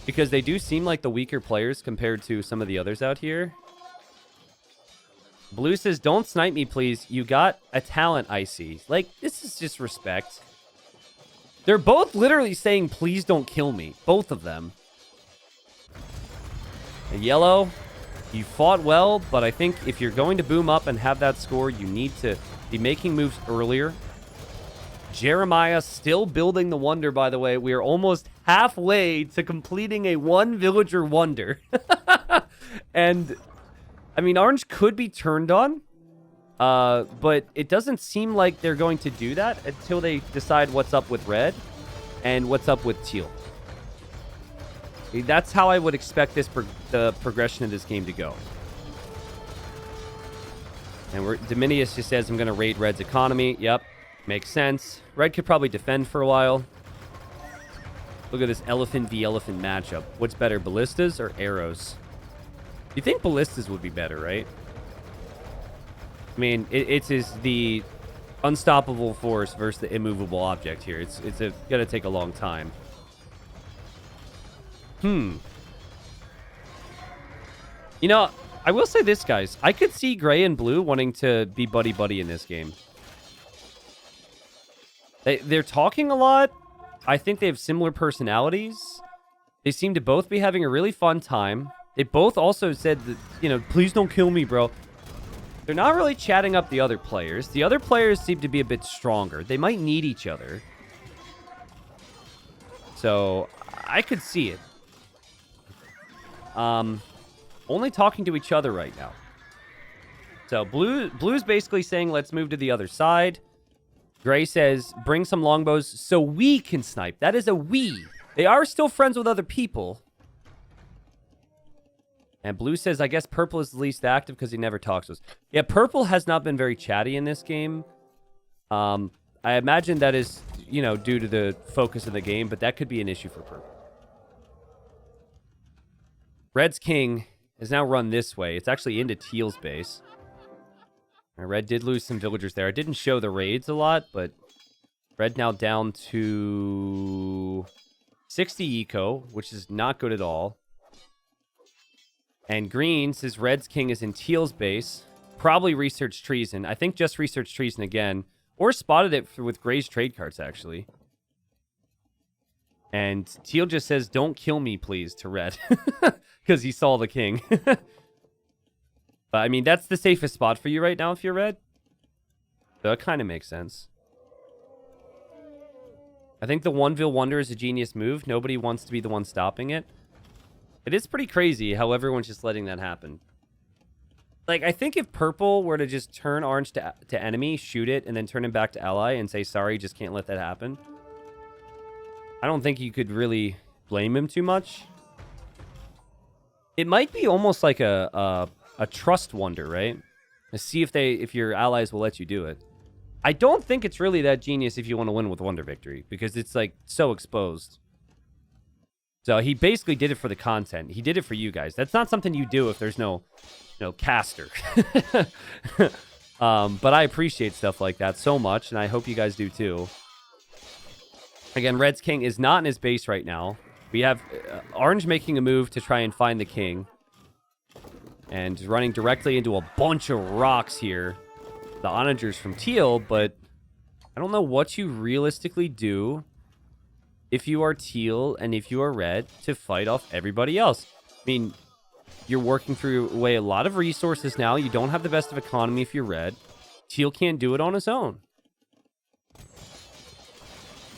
because they do seem like the weaker players compared to some of the others out here. Blue says, don't snipe me, please. You got a talent, I see. Like, this is just respect. They're both literally saying, please don't kill me. Both of them. And Yellow, you fought well, but I think if you're going to boom up and have that score, you need to be making moves earlier. Jeremiah still building the wonder, by the way. We are almost halfway to completing a one villager wonder. And I mean, orange could be turned on, but it doesn't seem like they're going to do that until they decide what's up with red and what's up with teal. That's how I would expect the progression of this game to go. And Dominius just says, I'm going to raid red's economy. Yep, makes sense. Red could probably defend for a while. Look at this elephant v elephant matchup. What's better, ballistas or arrows? You think ballistas would be better, right? I mean, it's the unstoppable force versus the immovable object here. It's gonna take a long time. You know, I will say this, guys. I could see Gray and Blue wanting to be buddy-buddy in this game. They're talking a lot. I think they have similar personalities. They seem to both be having a really fun time. They both also said that, you know, please don't kill me, bro. They're not really chatting up the other players. The other players seem to be a bit stronger. They might need each other. So, I could see it. Only talking to each other right now. So, Blue's basically saying, let's move to the other side. Gray says, bring some longbows so we can snipe. That is a we. They are still friends with other people. And Blue says, I guess Purple is the least active because he never talks to us. Yeah, Purple has not been very chatty in this game. I imagine that is, you know, due to the focus of the game, but that could be an issue for Purple. Red's king is now run this way. It's actually into Teal's base. Red did lose some villagers there. I didn't show the raids a lot, but Red now down to 60 eco, which is not good at all. And Green says Red's king is in Teal's base. Probably researched treason. I think just researched treason again. Or spotted it with Gray's trade cards, actually. And Teal just says, don't kill me, please, to Red. Because he saw the king. But, I mean, that's the safest spot for you right now if you're Red. So it kind of makes sense. I think the 1v Wonder is a genius move. Nobody wants to be the one stopping it. It is pretty crazy how everyone's just letting that happen. Like, I think if purple were to just turn orange to enemy, shoot it, and then turn him back to ally and say, sorry, just can't let that happen, I don't think you could really blame him too much. It might be almost like a trust wonder, right? To see if your allies will let you do it. I don't think it's really that genius if you want to win with Wonder Victory, because it's, like, so exposed. So he basically did it for the content. He did it for you guys. That's not something you do if there's no caster. But I appreciate stuff like that so much, and I hope you guys do too. Again, Red's king is not in his base right now. We have Orange making a move to try and find the king. And running directly into a bunch of rocks here. The onagers from Teal, but I don't know what you realistically do if you are Teal and if you are Red to fight off everybody else. I mean, you're working through away a lot of resources now. You don't have the best of economy if you're Red. Teal can't do it on his own.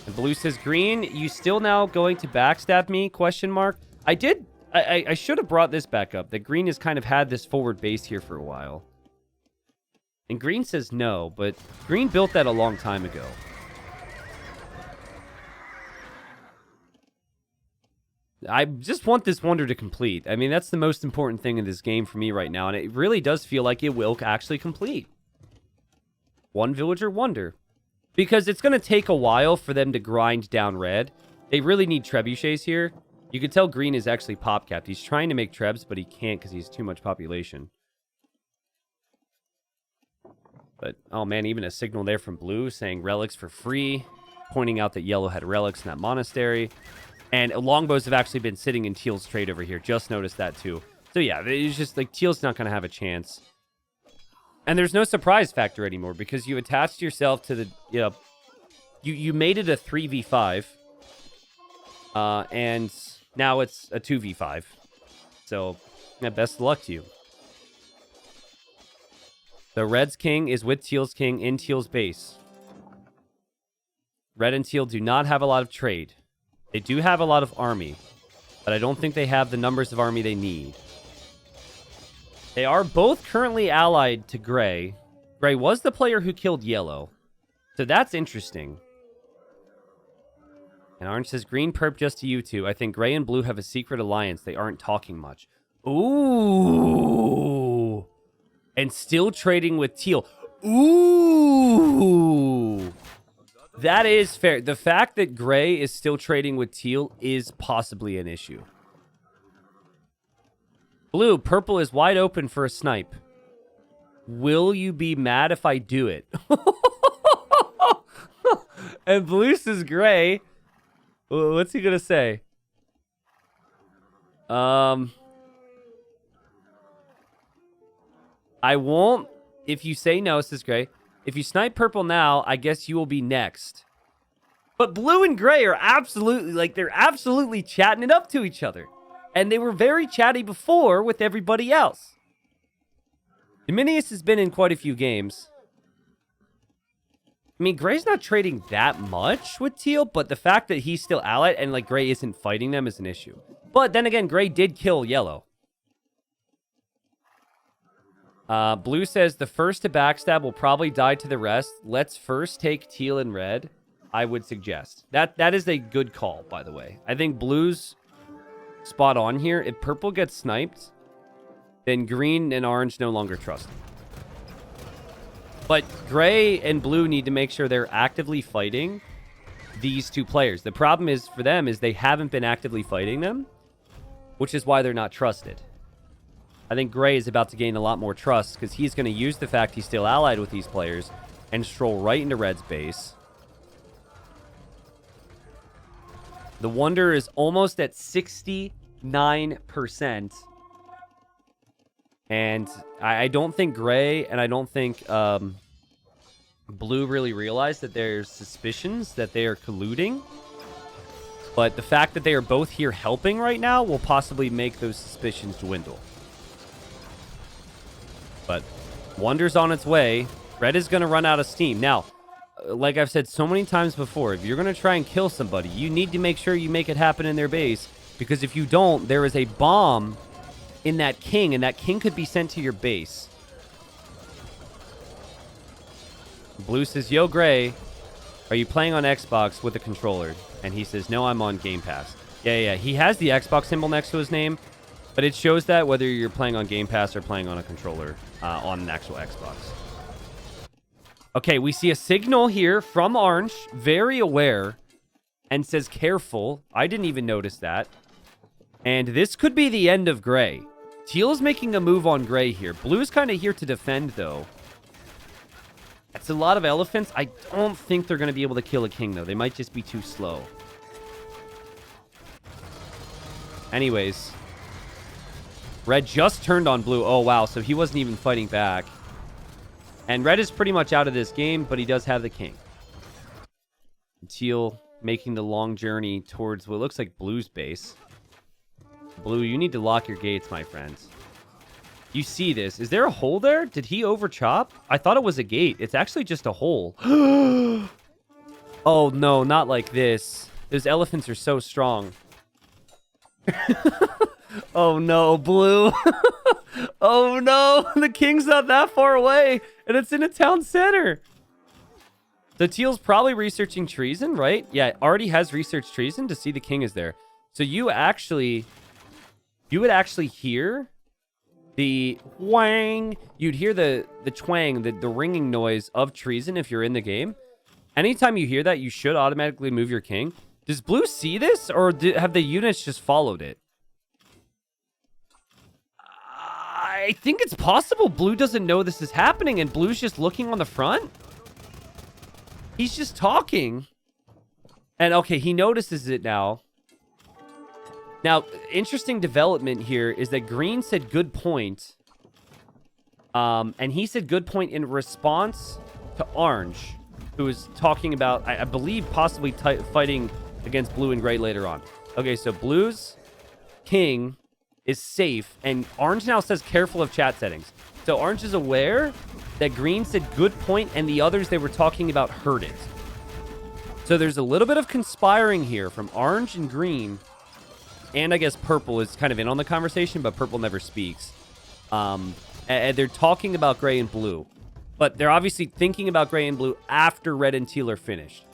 And Blue says, Green, you still now going to backstab me? Question mark. I should have brought this back up. That Green has kind of had this forward base here for a while. And Green says no, but Green built that a long time ago. I just want this wonder to complete. I mean, that's the most important thing in this game for me right now, and it really does feel like it will actually complete. One villager wonder. Because it's going to take a while for them to grind down Red. They really need trebuchets here. You can tell Green is actually pop-capped. He's trying to make trebs, but he can't because he's too much population. But, oh man, even a signal there from Blue saying relics for free. Pointing out that Yellow had relics in that monastery. And longbows have actually been sitting in Teal's trade over here. Just noticed that too. So yeah, it's just like Teal's not going to have a chance. And there's no surprise factor anymore because you attached yourself to the, you made it a 3v5. And now it's a 2v5. So, yeah, best of luck to you. The Red's king is with Teal's king in Teal's base. Red and Teal do not have a lot of trade. They do have a lot of army, but I don't think they have the numbers of army they need. They are both currently allied to Gray. Gray was the player who killed Yellow, so that's interesting. And Orange says, Green perp just to you two. I think Gray and Blue have a secret alliance. They aren't talking much. Ooh. And still trading with Teal. Ooh. That is fair. The fact that Gray is still trading with Teal is possibly an issue. Blue, purple is wide open for a snipe. Will you be mad if I do it? And Blue says Gray. What's he going to say? I won't. If you say no, says Gray. If you snipe purple now, I guess you will be next. But Blue and Gray are absolutely, they're absolutely chatting it up to each other. And they were very chatty before with everybody else. Dominius has been in quite a few games. I mean, Gray's not trading that much with Teal, but the fact that he's still allied and, Gray isn't fighting them is an issue. But then again, Gray did kill Yellow. Blue says, the first to backstab will probably die to the rest. Let's first take Teal and Red, I would suggest. That is a good call, by the way. I think Blue's spot on here. If purple gets sniped, then Green and Orange no longer trust him. But Gray and Blue need to make sure they're actively fighting these two players. The problem is for them is they haven't been actively fighting them, which is why they're not trusted. I think Gray is about to gain a lot more trust because he's going to use the fact he's still allied with these players and stroll right into Red's base. The Wonder is almost at 69%. And I don't think Gray and I don't think Blue really realize that there's suspicions that they are colluding. But the fact that they are both here helping right now will possibly make those suspicions dwindle. But Wonder's on its way. Red is going to run out of steam. Now, like I've said so many times before, if you're going to try and kill somebody, you need to make sure you make it happen in their base. Because if you don't, there is a bomb in that king, and that king could be sent to your base. Blue says, yo, Gray, are you playing on Xbox with a controller? And he says, no, I'm on Game Pass. Yeah. He has the Xbox symbol next to his name, but it shows that whether you're playing on Game Pass or playing on a controller on an actual Xbox. Okay, we see a signal here from Orange, very aware, and says, careful. I didn't even notice that. And this could be the end of Gray. Teal is making a move on Gray here. Blue's kind of here to defend, though. That's a lot of elephants. I don't think they're going to be able to kill a king, though. They might just be too slow. Anyways. Red just turned on Blue. Oh, wow. So he wasn't even fighting back. And Red is pretty much out of this game, but he does have the king. Teal making the long journey towards what looks like Blue's base. Blue, you need to lock your gates, my friends. You see this. Is there a hole there? Did he overchop? I thought it was a gate. It's actually just a hole. Oh, no, not like this. Those elephants are so strong. Oh, no, Blue. Oh, no. The king's not that far away, and it's in a town center. So Teal's probably researching treason, right? Yeah, already has researched treason to see the king is there. So you would actually hear the whang. You'd hear the twang, the ringing noise of treason if you're in the game. Anytime you hear that, you should automatically move your king. Does Blue see this, or have the units just followed it? I think it's possible Blue doesn't know this is happening, and Blue's just looking on the front. He's just talking. And, okay, he notices it now. Now, interesting development here is that Green said good point. And he said good point in response to Orange, who was talking about, I believe, possibly fighting against Blue and Gray later on. Okay, so Blue's king is safe, and Orange now says careful of chat settings. So Orange is aware that Green said good point, and the others they were talking about heard it. So there's a little bit of conspiring here from Orange and Green. And I guess Purple is kind of in on the conversation, but Purple never speaks. And they're talking about Gray and Blue. But they're obviously thinking about Gray and Blue after Red and Teal are finished.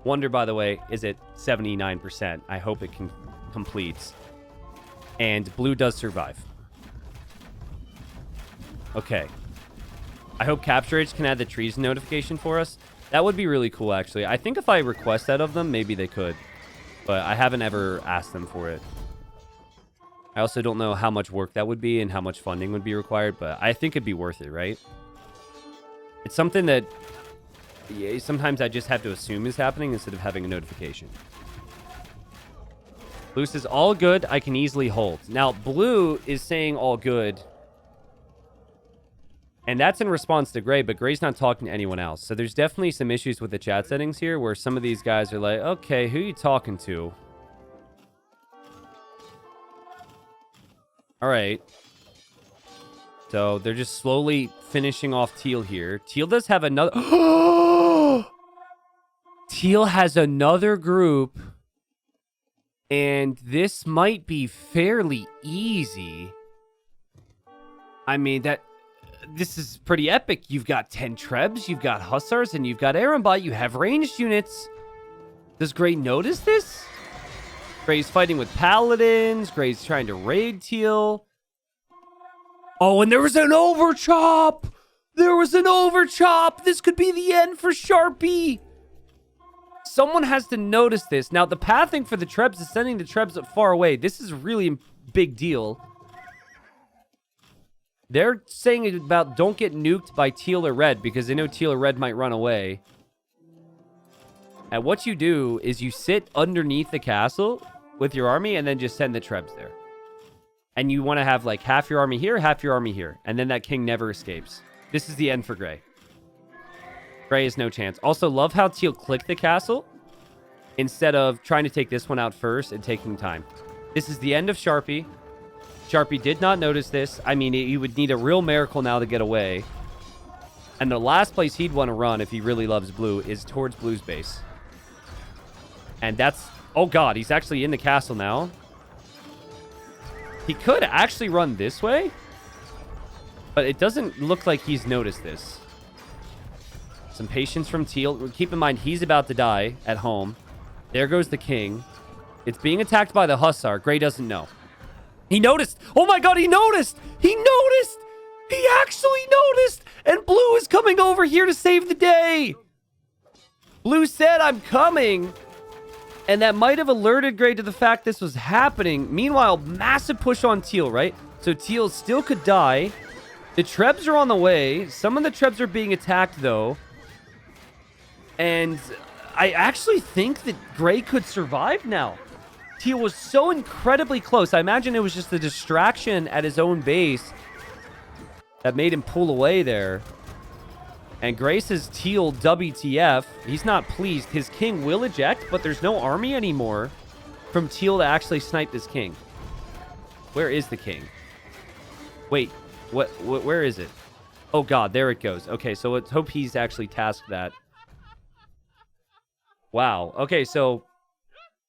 Wonder, by the way, is at 79%. I hope it completes. And Blue does survive. Okay. I hope Capture Age can add the treason notification for us. That would be really cool, actually. I think if I request that of them, maybe they could. But I haven't ever asked them for it. I also don't know how much work that would be and how much funding would be required, but I think it'd be worth it, right? It's something that sometimes I just have to assume is happening instead of having a notification. Blue says, all good, I can easily hold. Now, Blue is saying all good. And that's in response to Gray, but Gray's not talking to anyone else. So there's definitely some issues with the chat settings here where some of these guys are like, okay, who are you talking to? All right. So they're just slowly finishing off Teal here. Teal does have another... Teal has another group. And this might be fairly easy. I mean, this is pretty epic. You've got 10 Trebs, you've got Hussars, and you've got Aeronbot. You have ranged units. Does Gray notice this? Gray's fighting with Paladins. Gray's trying to raid Teal. Oh, and there was an overchop! There was an overchop! This could be the end for Sharpie! Someone has to notice this. Now, the pathing for the Trebs is sending the Trebs up far away. This is really a big deal. They're saying it about don't get nuked by Teal or Red because they know Teal or Red might run away. And what you do is you sit underneath the castle with your army and then just send the Trebs there. And you want to have like half your army here, half your army here. And then that king never escapes. This is the end for Gray. Gray has no chance. Also, love how Teal clicked the castle instead of trying to take this one out first and taking time. This is the end of Sharpie. Sharpie did not notice this. I mean, you would need a real miracle now to get away. And the last place he'd want to run if he really loves blue is towards blue's base. And that's... Oh, God. He's actually in the castle now. He could actually run this way. But it doesn't look like he's noticed this. Some patience from Teal. Keep in mind, he's about to die at home. There goes the king. It's being attacked by the hussar. Gray doesn't know. He noticed. Oh, my God. He noticed. He noticed. He actually noticed. And blue is coming over here to save the day. Blue said, I'm coming. And that might have alerted Gray to the fact this was happening. Meanwhile, massive push on Teal, right? So Teal still could die. The Trebs are on the way. Some of the Trebs are being attacked, though. And I actually think that Gray could survive now. Teal was so incredibly close. I imagine it was just the distraction at his own base that made him pull away there. And Gray says Teal WTF. He's not pleased. His king will eject, but there's no army anymore from Teal to actually snipe this king. Where is the king? Wait, where is it? Oh, God, there it goes. Okay, so let's hope he's actually tasked that. Wow. Okay, so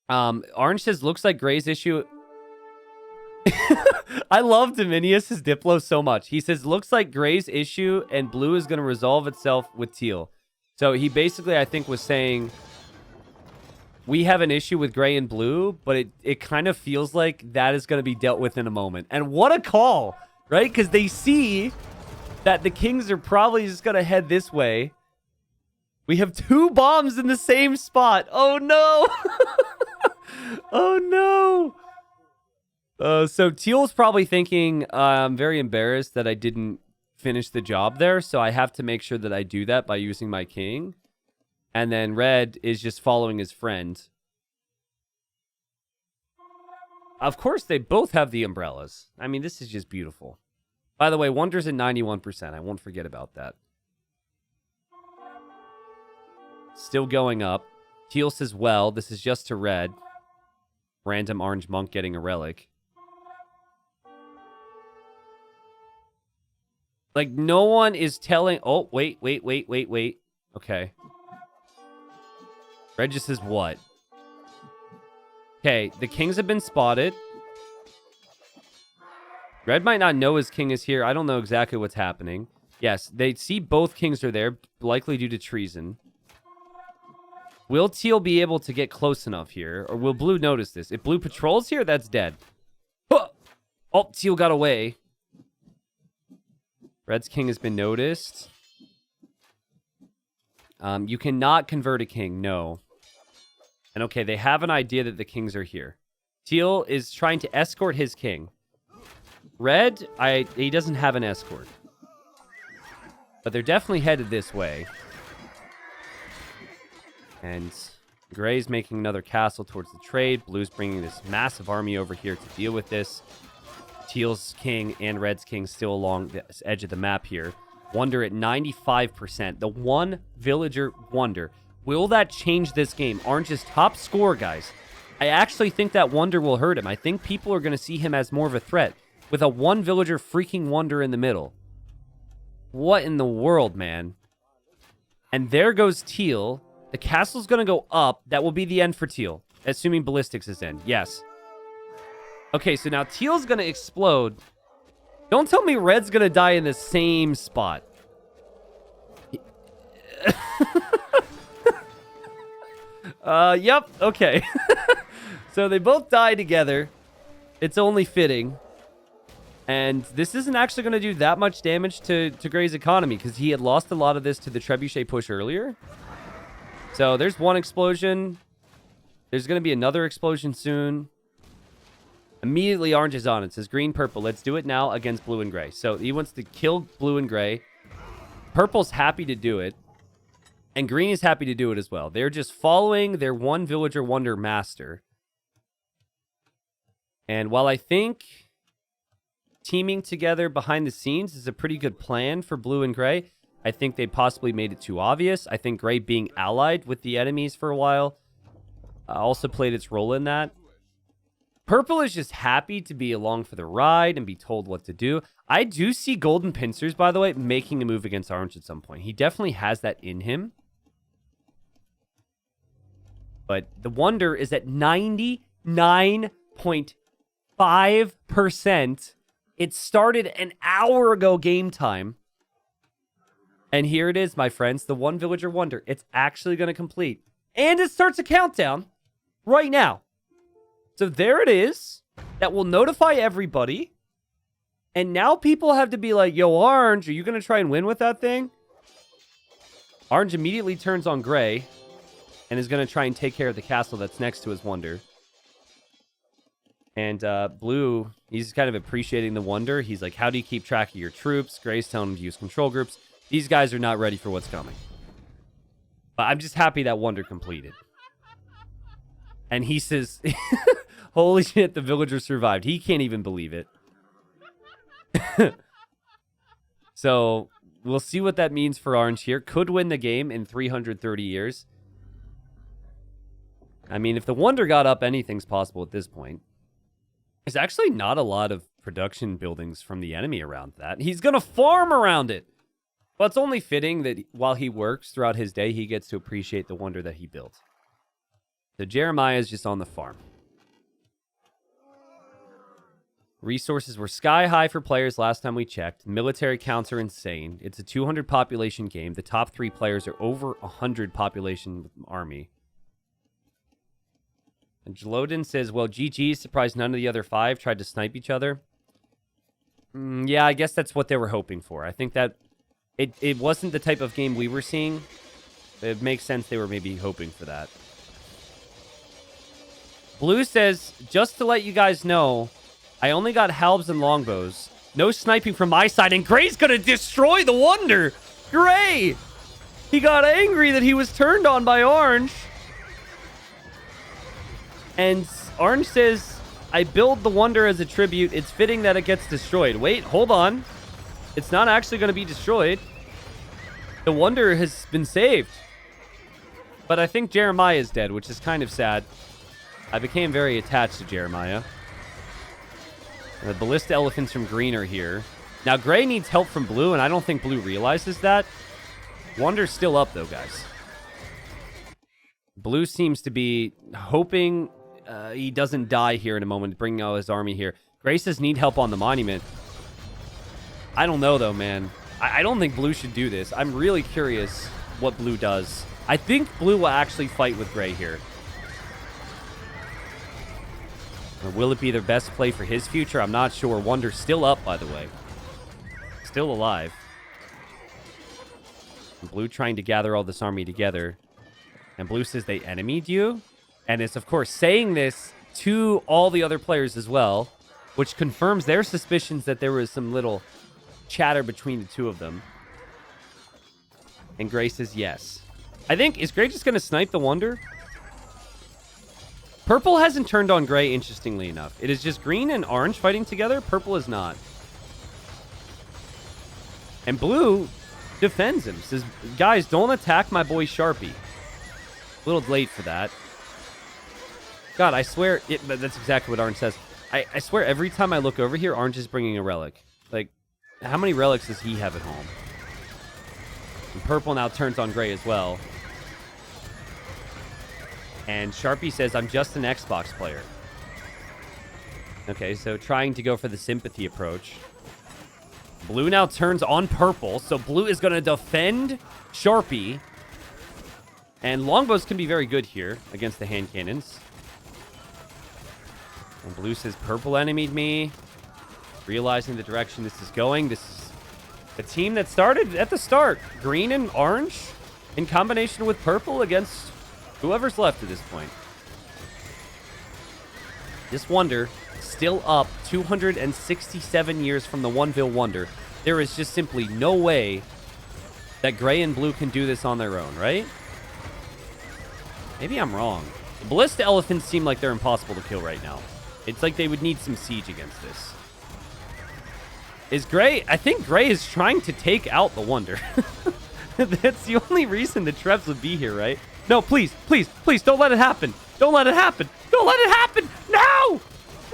Orange says, looks like Gray's issue... I love Dominius' Diplo so much. He says, looks like Gray's issue and blue is going to resolve itself with Teal. So he basically, I think, was saying, we have an issue with Gray and blue, but it kind of feels like that is going to be dealt with in a moment. And what a call, right? Because they see that the Kings are probably just going to head this way. We have 2 bombs in the same spot. Oh, no. Oh, no. So Teal's probably thinking, I'm very embarrassed that I didn't finish the job there, so I have to make sure that I do that by using my king. And then Red is just following his friend. Of course, they both have the umbrellas. I mean, this is just beautiful. By the way, Wonder's at 91%. I won't forget about that. Still going up. Teal says, well, this is just to Red. Random orange monk getting a relic. Like, no one is telling... Oh, wait. Okay. Red just says what? Okay, the Kings have been spotted. Red might not know his king is here. I don't know exactly what's happening. Yes, they see both kings are there, likely due to treason. Will Teal be able to get close enough here? Or will Blue notice this? If Blue patrols here, that's dead. Oh, Teal got away. Red's king has been noticed. You cannot convert a king, no. And okay, they have an idea that the kings are here. Teal is trying to escort his king. Red, he doesn't have an escort. But they're definitely headed this way. And Gray's making another castle towards the trade. Blue's bringing this massive army over here to deal with this. Teal's king and Red's king still along the edge of the map here. Wonder at 95%. The one villager Wonder. Will that change this game? Orange's top score, guys. I actually think that Wonder will hurt him. I think people are going to see him as more of a threat. With a one villager freaking Wonder in the middle. What in the world, man? And there goes Teal. The castle's going to go up. That will be the end for Teal. Assuming ballistics is in. Yes. Okay, so now Teal's going to explode. Don't tell me Red's going to die in the same spot. Yep. Okay. So they both die together. It's only fitting. And this isn't actually going to do that much damage to Gray's economy because he had lost a lot of this to the trebuchet push earlier. So there's one explosion. There's going to be another explosion soon. Immediately, Orange is on. It says green, purple. Let's do it now against blue and gray. So he wants to kill blue and gray. Purple's happy to do it. And green is happy to do it as well. They're just following their one villager wonder master. And while I think teaming together behind the scenes is a pretty good plan for blue and gray, I think they possibly made it too obvious. I think gray being allied with the enemies for a while also played its role in that. Purple is just happy to be along for the ride and be told what to do. I do see Golden Pincers, by the way, making a move against Orange at some point. He definitely has that in him. But the Wonder is at 99.5%. It started an hour ago game time. And here it is, my friends. The One Villager Wonder. It's actually going to complete. And it starts a countdown right now. So there it is. That will notify everybody. And now people have to be like, yo, Orange, are you going to try and win with that thing? Orange immediately turns on Gray and is going to try and take care of the castle that's next to his Wonder. And Blue, he's kind of appreciating the Wonder. He's like, how do you keep track of your troops? Gray's telling him to use control groups. These guys are not ready for what's coming. But I'm just happy that Wonder completed. And he says, holy shit, the villager survived. He can't even believe it. So we'll see what that means for Orange here. Could win the game in 330 years. I mean, if the Wonder got up, anything's possible at this point. There's actually not a lot of production buildings from the enemy around that. He's going to farm around it. Well, it's only fitting that while he works throughout his day, he gets to appreciate the Wonder that he built. So Jeremiah is just on the farm. Resources were sky high for players last time we checked. Military counts are insane. It's a 200 population game. The top 3 players are over 100 population army. And Jalodin says, well, GG, surprised none of the other 5 tried to snipe each other. Yeah, I guess that's what they were hoping for. I think that it wasn't the type of game we were seeing. It makes sense they were maybe hoping for that. Blue says, just to let you guys know, I only got halbs and longbows. No sniping from my side, and Gray's gonna destroy the Wonder! Gray! He got angry that he was turned on by Orange. And Orange says, I build the Wonder as a tribute. It's fitting that it gets destroyed. Wait, hold on. It's not actually going to be destroyed. The Wonder has been saved. But I think Jeremiah is dead, which is kind of sad. I became very attached to Jeremiah. The Ballista Elephants from Green are here. Now, Gray needs help from Blue, and I don't think Blue realizes that. Wonder's still up, though, guys. Blue seems to be hoping he doesn't die here in a moment, bringing out his army here. Gray says need help on the monument. I don't know, though, man. I don't think Blue should do this. I'm really curious what Blue does. I think Blue will actually fight with Gray here. Or will it be their best play for his future? I'm not sure. Wonder's still up, by the way. Still alive. And Blue trying to gather all this army together. And Blue says they enemied you. And it's, of course, saying this to all the other players as well, which confirms their suspicions that there was some little chatter between the two of them. And Gray says yes. I think, is Gray just going to snipe the Wonder? Purple hasn't turned on Gray, interestingly enough. It is just Green and Orange fighting together. Purple is not. And Blue defends him. Says, guys, don't attack my boy Sharpie. A little late for that. God, I swear, that's exactly what Orange says. I swear every time I look over here, Orange is bringing a relic. Like, how many relics does he have at home? And Purple now turns on Gray as well. And Sharpie says, I'm just an Xbox player. Okay, so trying to go for the sympathy approach. Blue now turns on Purple, so Blue is going to defend Sharpie. And longbows can be very good here against the hand cannons. And Blue says, Purple enemied me. Realizing the direction this is going. This is the team that started at the start. Green and Orange in combination with Purple against whoever's left at this point. This Wonder still up 267 years from the Oneville Wonder. There is just simply no way that Gray and Blue can do this on their own, right? Maybe I'm wrong. The Ballista Elephants seem like they're impossible to kill right now. It's like they would need some siege against this. Is Gray... I think Gray is trying to take out the Wonder. That's the only reason the Trebs would be here, right? No, please, please, please, don't let it happen. Don't let it happen. Don't let it happen. No!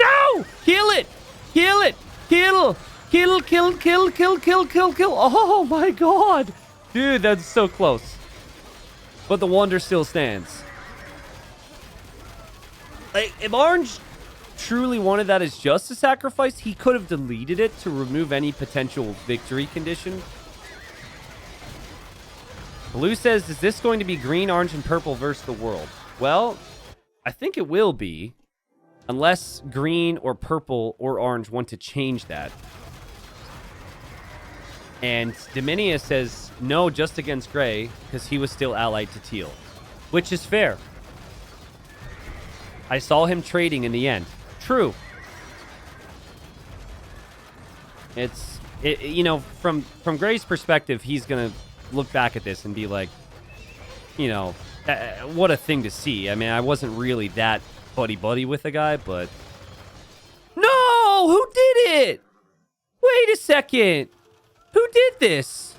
No! Kill it! Kill it! Kill! Kill, kill, kill, kill, kill, kill, kill. Oh my god. Dude, that's so close. But the wonder still stands. Like, if Orange truly wanted that as just a sacrifice, he could have deleted it to remove any potential victory condition. Blue says, is this going to be green, orange, and purple versus the world? Well, I think it will be. Unless green or purple or orange want to change that. And Dominia says, no, just against gray, because he was still allied to teal. Which is fair. I saw him trading in the end. True. You know, from Gray's perspective, he's going to look back at this and be like, you know, what a thing to see. I mean, I wasn't really that buddy-buddy with the guy, but... No! Who did it? Wait a second. Who did this?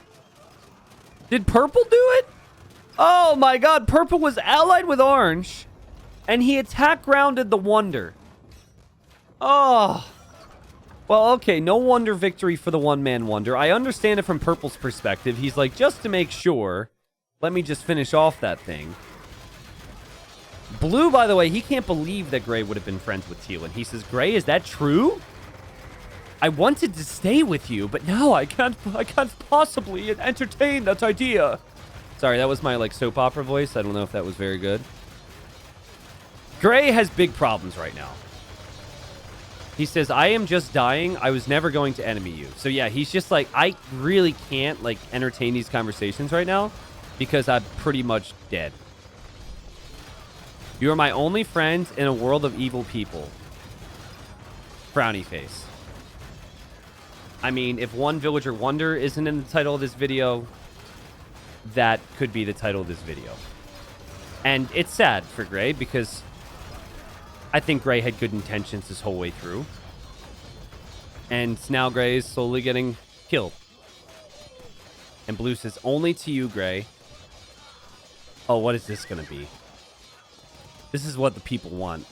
Did purple do it? Oh my god, purple was allied with orange, and he attack grounded the wonder. Oh. Well, okay, no wonder victory for the one-man wonder. I understand it from purple's perspective. He's like, just to make sure, let me just finish off that thing. Blue, by the way, he can't believe that Gray would have been friends with teal. And he says, Gray, is that true? I wanted to stay with you, but now I can't possibly entertain that idea. Sorry, that was my, like, soap opera voice. I don't know if that was very good. Gray has big problems right now. He says, I am just dying. I was never going to enemy you. So, yeah, he's just like, I really can't, like, entertain these conversations right now because I'm pretty much dead. You are my only friend in a world of evil people. Frowny face. I mean, if One Villager Wonder isn't in the title of this video, that could be the title of this video. And it's sad for Gray because I think Gray had good intentions this whole way through. And now Gray is slowly getting killed. And Blue says, only to you, Gray. Oh, what is this going to be? This is what the people want.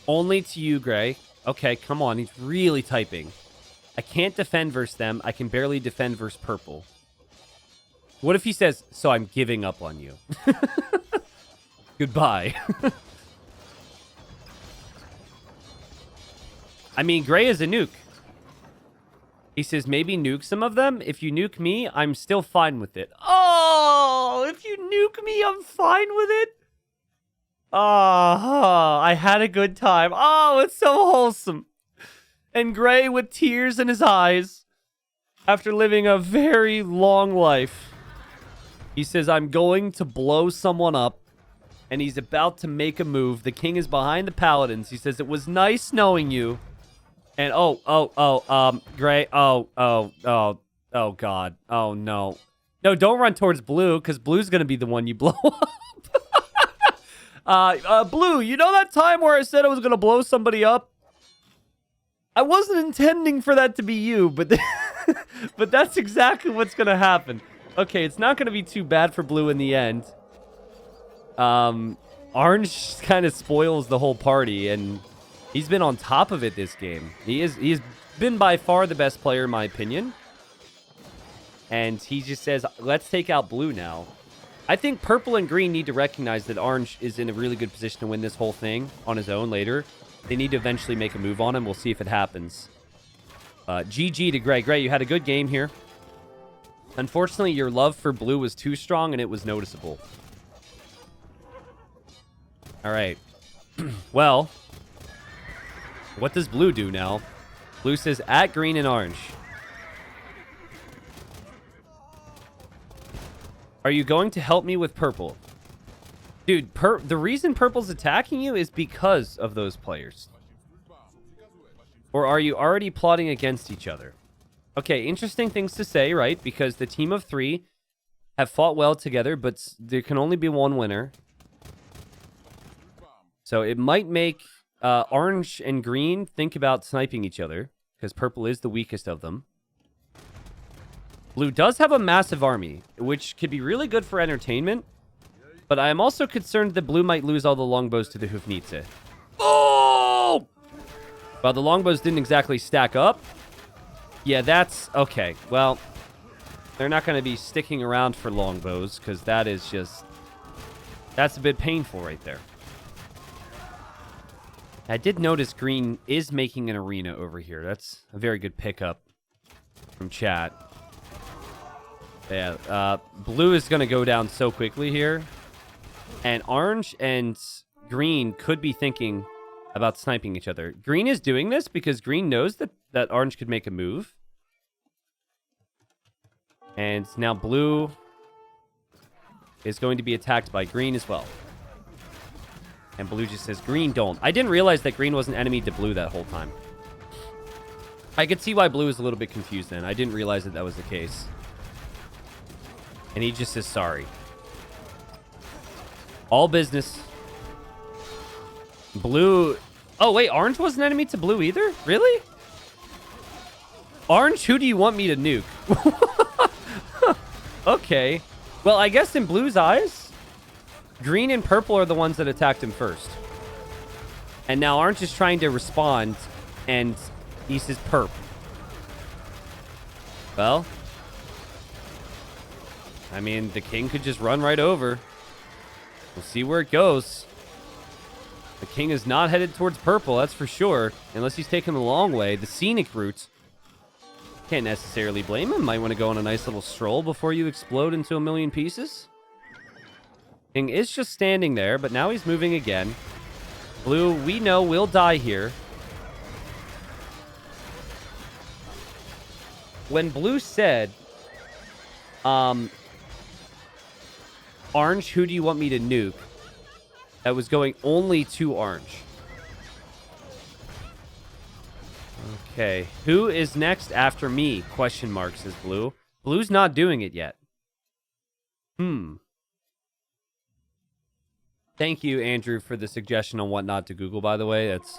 Only to you, Gray. Okay, come on. He's really typing. I can't defend versus them. I can barely defend versus purple. What if he says, so I'm giving up on you? Goodbye. I mean, Gray is a nuke. He says, maybe nuke some of them. If you nuke me, I'm still fine with it. Oh, if you nuke me, I'm fine with it. I had a good time. Oh, it's so wholesome. And Gray with tears in his eyes after living a very long life. He says, I'm going to blow someone up. And he's about to make a move. The king is behind the paladins. He says, it was nice knowing you. And Gray, oh, God. Oh, no. No, don't run towards Blue, because Blue's going to be the one you blow up. Blue, you know that time where I said I was going to blow somebody up? I wasn't intending for that to be you, but but that's exactly what's going to happen. Okay, it's not going to be too bad for Blue in the end. Orange kind of spoils the whole party, and he's been on top of it this game. He's been by far the best player, in my opinion. And he just says, let's take out Blue now. I think purple and green need to recognize that orange is in a really good position to win this whole thing on his own later. They need to eventually make a move on him. We'll see if it happens. GG to Gray. Gray, you had a good game here. Unfortunately, your love for Blue was too strong, and it was noticeable. All right. Well, what does Blue do now? Blue says, at green and orange. Are you going to help me with purple? Dude, the reason purple's attacking you is because of those players. Or are you already plotting against each other? Okay, interesting things to say, right? Because the team of three have fought well together, but there can only be one winner. So it might make orange and green think about sniping each other, because purple is the weakest of them. Blue does have a massive army, which could be really good for entertainment, but I am also concerned that Blue might lose all the longbows to the Hufnitze. Oh! Well, the longbows didn't exactly stack up. Yeah, that's... Okay, well, they're not going to be sticking around for longbows because that is just... That's a bit painful right there. I did notice green is making an arena over here. That's a very good pickup from chat. Yeah, blue is going to go down so quickly here. And orange and green could be thinking about sniping each other. Green is doing this because green knows that orange could make a move. And now blue is going to be attacked by green as well. And blue just says, green don't. I didn't realize that green was an enemy to blue that whole time. I could see why blue is a little bit confused then. I didn't realize that was the case. And he just says sorry. All business. Blue... Oh, wait. Orange was an enemy to blue either? Really? Orange, who do you want me to nuke? Okay. Well, I guess in blue's eyes, green and purple are the ones that attacked him first. And now orange is trying to respond, and he says perp. Well... I mean, the king could just run right over. We'll see where it goes. The king is not headed towards purple, that's for sure. Unless he's taking the long way, the scenic route. Can't necessarily blame him. Might want to go on a nice little stroll before you explode into a million pieces. King is just standing there, but now he's moving again. Blue, we know, will die here. When blue said... Orange, who do you want me to nuke? That was going only to orange. Okay. Who is next after me? Question mark, says blue. Blue's not doing it yet. Thank you, Andrew, for the suggestion on what not to Google, by the way. That's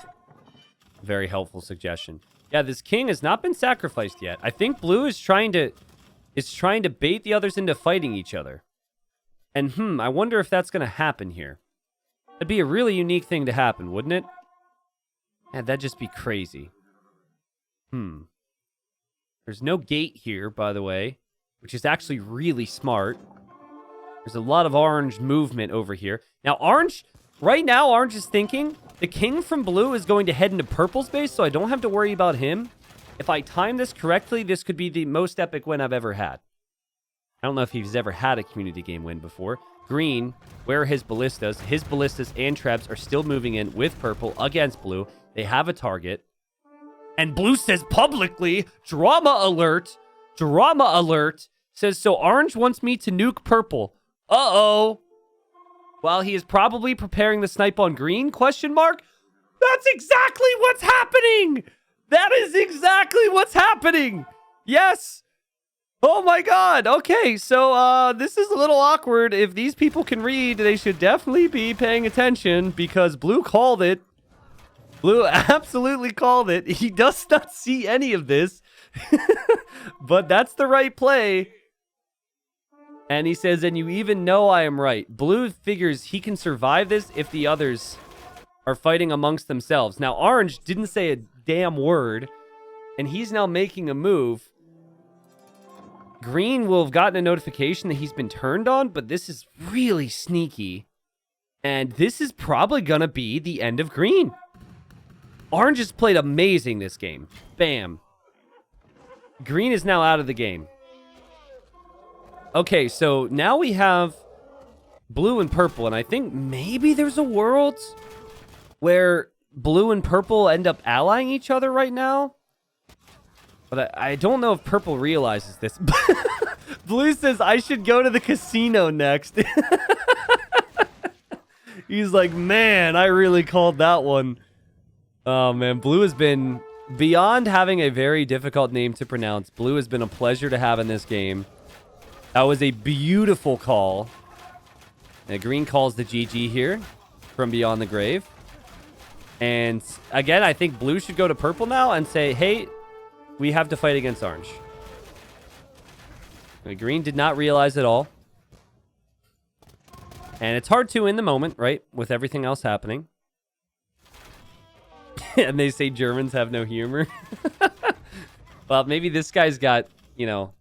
a very helpful suggestion. Yeah, this king has not been sacrificed yet. I think blue is trying to bait the others into fighting each other. And I wonder if that's going to happen here. That'd be a really unique thing to happen, wouldn't it? Yeah, that'd just be crazy. There's no gate here, by the way, which is actually really smart. There's a lot of orange movement over here. Now, right now, orange is thinking the king from blue is going to head into purple's base, so I don't have to worry about him. If I time this correctly, this could be the most epic win I've ever had. I don't know if he's ever had a community game win before. Green, where are his ballistas? His ballistas and trebs are still moving in with purple against blue. They have a target. And blue says publicly, drama alert, says, so orange wants me to nuke purple. Uh-oh. While he is probably preparing the snipe on green, question mark? That's exactly what's happening. That is exactly what's happening. Yes. Oh my god. Okay, so this is a little awkward. If these people can read, they should definitely be paying attention because blue called it. Blue absolutely called it. He does not see any of this. But that's the right play. And he says, and you even know I am right. Blue figures he can survive this if the others are fighting amongst themselves. Now, orange didn't say a damn word. And he's now making a move. Green will have gotten a notification that he's been turned on, but this is really sneaky. And this is probably going to be the end of green. Orange has played amazing this game. Bam. Green is now out of the game. Okay, so now we have blue and purple, and I think maybe there's a world where blue and purple end up allying each other right now. But I don't know if purple realizes this. Blue says, I should go to the casino next. He's like, man, I really called that one. Oh, man. Blue has been, beyond having a very difficult name to pronounce, blue has been a pleasure to have in this game. That was a beautiful call. And green calls the GG here from Beyond the Grave. And again, I think blue should go to purple now and say, hey, we have to fight against orange. Green did not realize it all. And it's hard to in the moment, right? With everything else happening. and they say Germans have no humor. Well, maybe this guy's got, you know,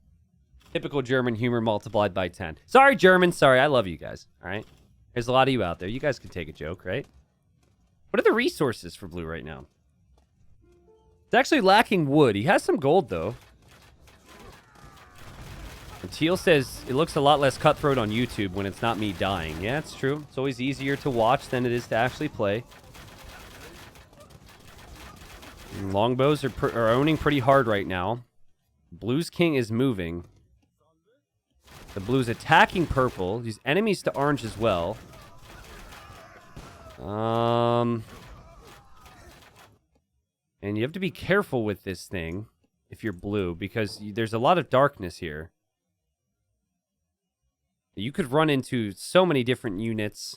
typical German humor multiplied by 10. Sorry, Germans. Sorry, I love you guys. All right? There's a lot of you out there. You guys can take a joke, right? What are the resources for blue right now? It's actually lacking wood. He has some gold, though. And Teal says it looks a lot less cutthroat on YouTube when it's not me dying. Yeah, it's true. It's always easier to watch than it is to actually play. And longbows are owning pretty hard right now. Blue's king is moving. The blue's attacking purple. These enemies to orange as well. And you have to be careful with this thing if you're blue, because there's a lot of darkness here. You could run into so many different units.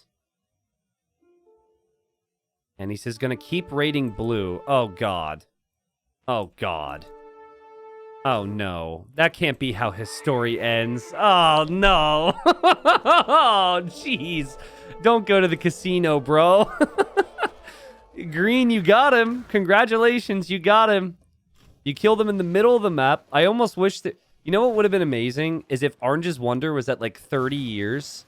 And he says gonna keep raiding blue. Oh, God. Oh, God. Oh, no. That can't be how his story ends. Oh, no. Oh, jeez. Don't go to the casino, bro. Green, you got him. Congratulations, you got him. You killed him in the middle of the map. I almost wish that... You know what would have been amazing? Is if Orange's Wonder was at like 30 years.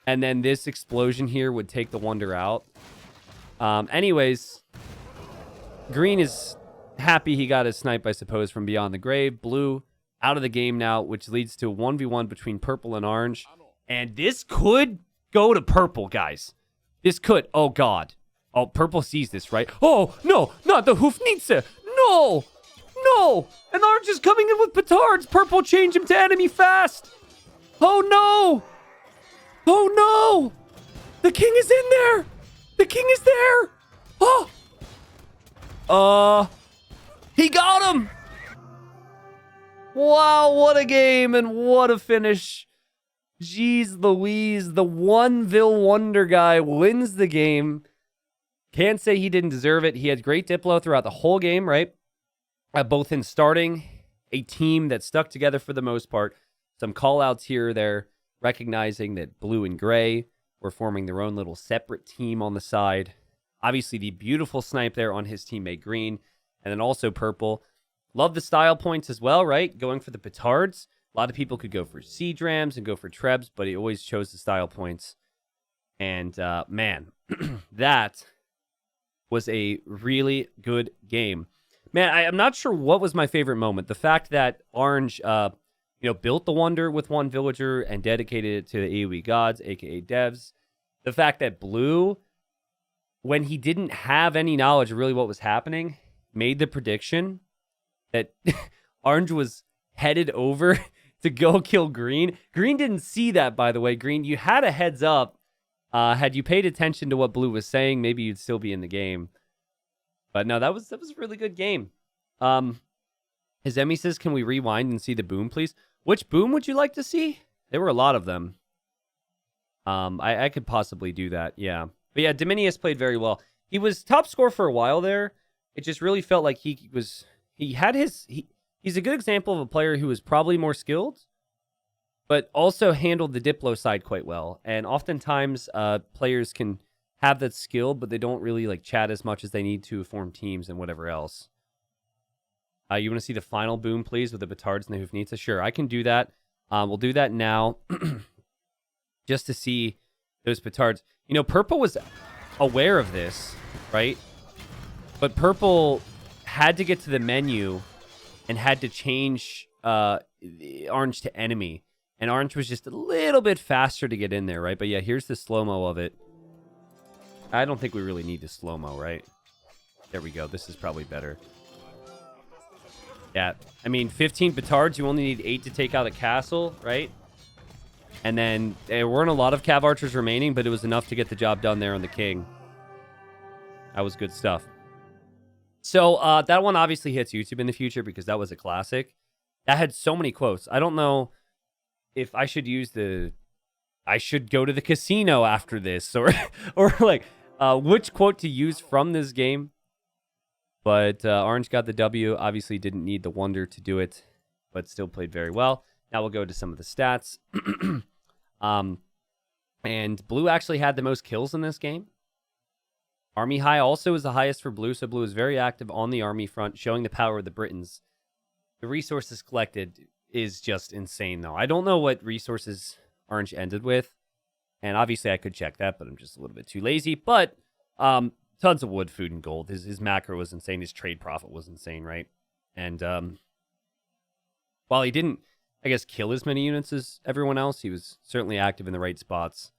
And then this explosion here would take the Wonder out. Anyways. Green is happy he got his snipe, I suppose, from beyond the grave. Blue out of the game now, which leads to a 1v1 between purple and orange. And this could go to purple, guys. This could. Oh, God. Oh, purple sees this, right? Oh, no, not the Hufnitze. No, no. And orange is coming in with petards. Purple, change him to enemy fast. Oh, no. Oh, no. The king is in there. The king is there. Oh. He got him. Wow, what a game and what a finish. Jeez Louise, the Oneville Wonder guy wins the game. Can't say he didn't deserve it. He had great Diplo throughout the whole game, right? Both in starting a team that stuck together for the most part. Some call-outs here or there, recognizing that blue and gray were forming their own little separate team on the side. Obviously, the beautiful snipe there on his teammate green. And then also purple. Love the style points as well, right? Going for the petards. A lot of people could go for siege rams and go for trebs, but he always chose the style points. And, man, that was a really good game. Man, I'm not sure what was my favorite moment. The fact that Orange, built the Wonder with one villager and dedicated it to the AoE gods, aka devs. The fact that Blue, when he didn't have any knowledge of really what was happening, made the prediction that Orange was headed over to go kill Green. Green didn't see that, by the way. Green, you had a heads up. Had you paid attention to what Blue was saying, maybe you'd still be in the game. But no, that was a really good game. His Emmy says, can we rewind and see the boom, please? Which boom would you like to see? There were a lot of them. I could possibly do that, yeah. But yeah, Dominius played very well. He was top scorer for a while there. It just really felt like he's a good example of a player who was probably more skilled, but also handled the Diplo side quite well. And oftentimes, players can have that skill, but they don't really chat as much as they need to form teams and whatever else. You want to see the final boom, please, with the Batards and the Hufnitsa? Sure, I can do that. We'll do that now, just to see those Batards. You know, Purple was aware of this, right? But Purple had to get to the menu and had to change Orange to enemy. And Orange was just a little bit faster to get in there, right? But yeah, here's the slow-mo of it. I don't think we really need the slow-mo, right? There we go. This is probably better. Yeah, I mean, 15 petards, you only need 8 to take out a castle, right? And then there weren't a lot of cav archers remaining, but it was enough to get the job done there on the king. That was good stuff. So that one obviously hits YouTube in the future because that was a classic. That had so many quotes. I don't know if I should use I should go to the casino after this, or which quote to use from this game. But Orange got the W. Obviously didn't need the Wonder to do it, but still played very well. Now we'll go to some of the stats. And Blue actually had the most kills in this game. Army high also is the highest for blue, so blue is very active on the army front, showing the power of the Britons. The resources collected is just insane, though. I don't know what resources orange ended with, and obviously I could check that, but I'm just a little bit too lazy. But tons of wood, food, and gold. His macro was insane. His trade profit was insane, right? And while he didn't, I guess, kill as many units as everyone else, he was certainly active in the right spots.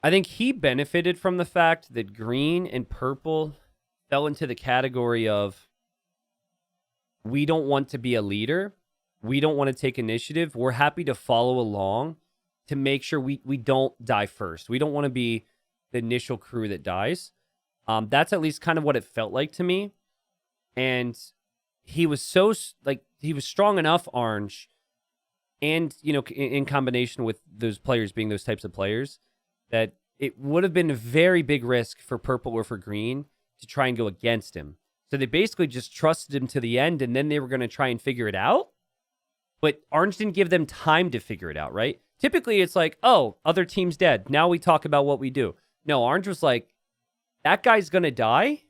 I think he benefited from the fact that green and purple fell into the category of, we don't want to be a leader. We don't want to take initiative. We're happy to follow along to make sure we don't die first. We don't want to be the initial crew that dies. That's at least kind of what it felt like to me. And he was he was strong enough, orange, and, in combination with those players being those types of players, that it would have been a very big risk for purple or for green to try and go against him. So they basically just trusted him to the end, and then they were going to try and figure it out. But orange didn't give them time to figure it out, right? Typically, it's like, oh, other team's dead. Now we talk about what we do. No, orange was like, that guy's going to die.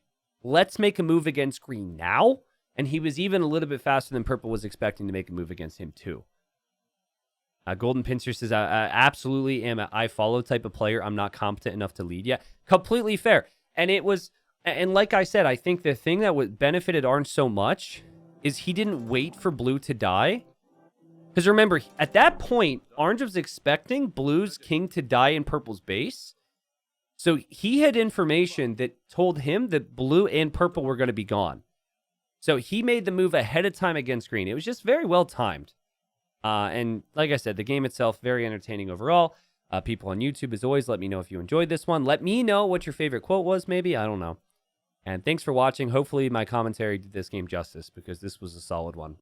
Let's make a move against green now. And he was even a little bit faster than purple was expecting to make a move against him, too. Golden Pincer says, I absolutely am an I follow type of player. I'm not competent enough to lead yet. Completely fair. And it was, and like I said, I think the thing that benefited orange so much is he didn't wait for blue to die. Because remember, at that point, orange was expecting blue's king to die in purple's base. So he had information that told him that blue and purple were going to be gone. So he made the move ahead of time against green. It was just very well timed. And like I said, the game itself, very entertaining overall. People on YouTube, as always, let me know if you enjoyed this one. Let me know what your favorite quote was, maybe. I don't know. And thanks for watching. Hopefully my commentary did this game justice, because this was a solid one.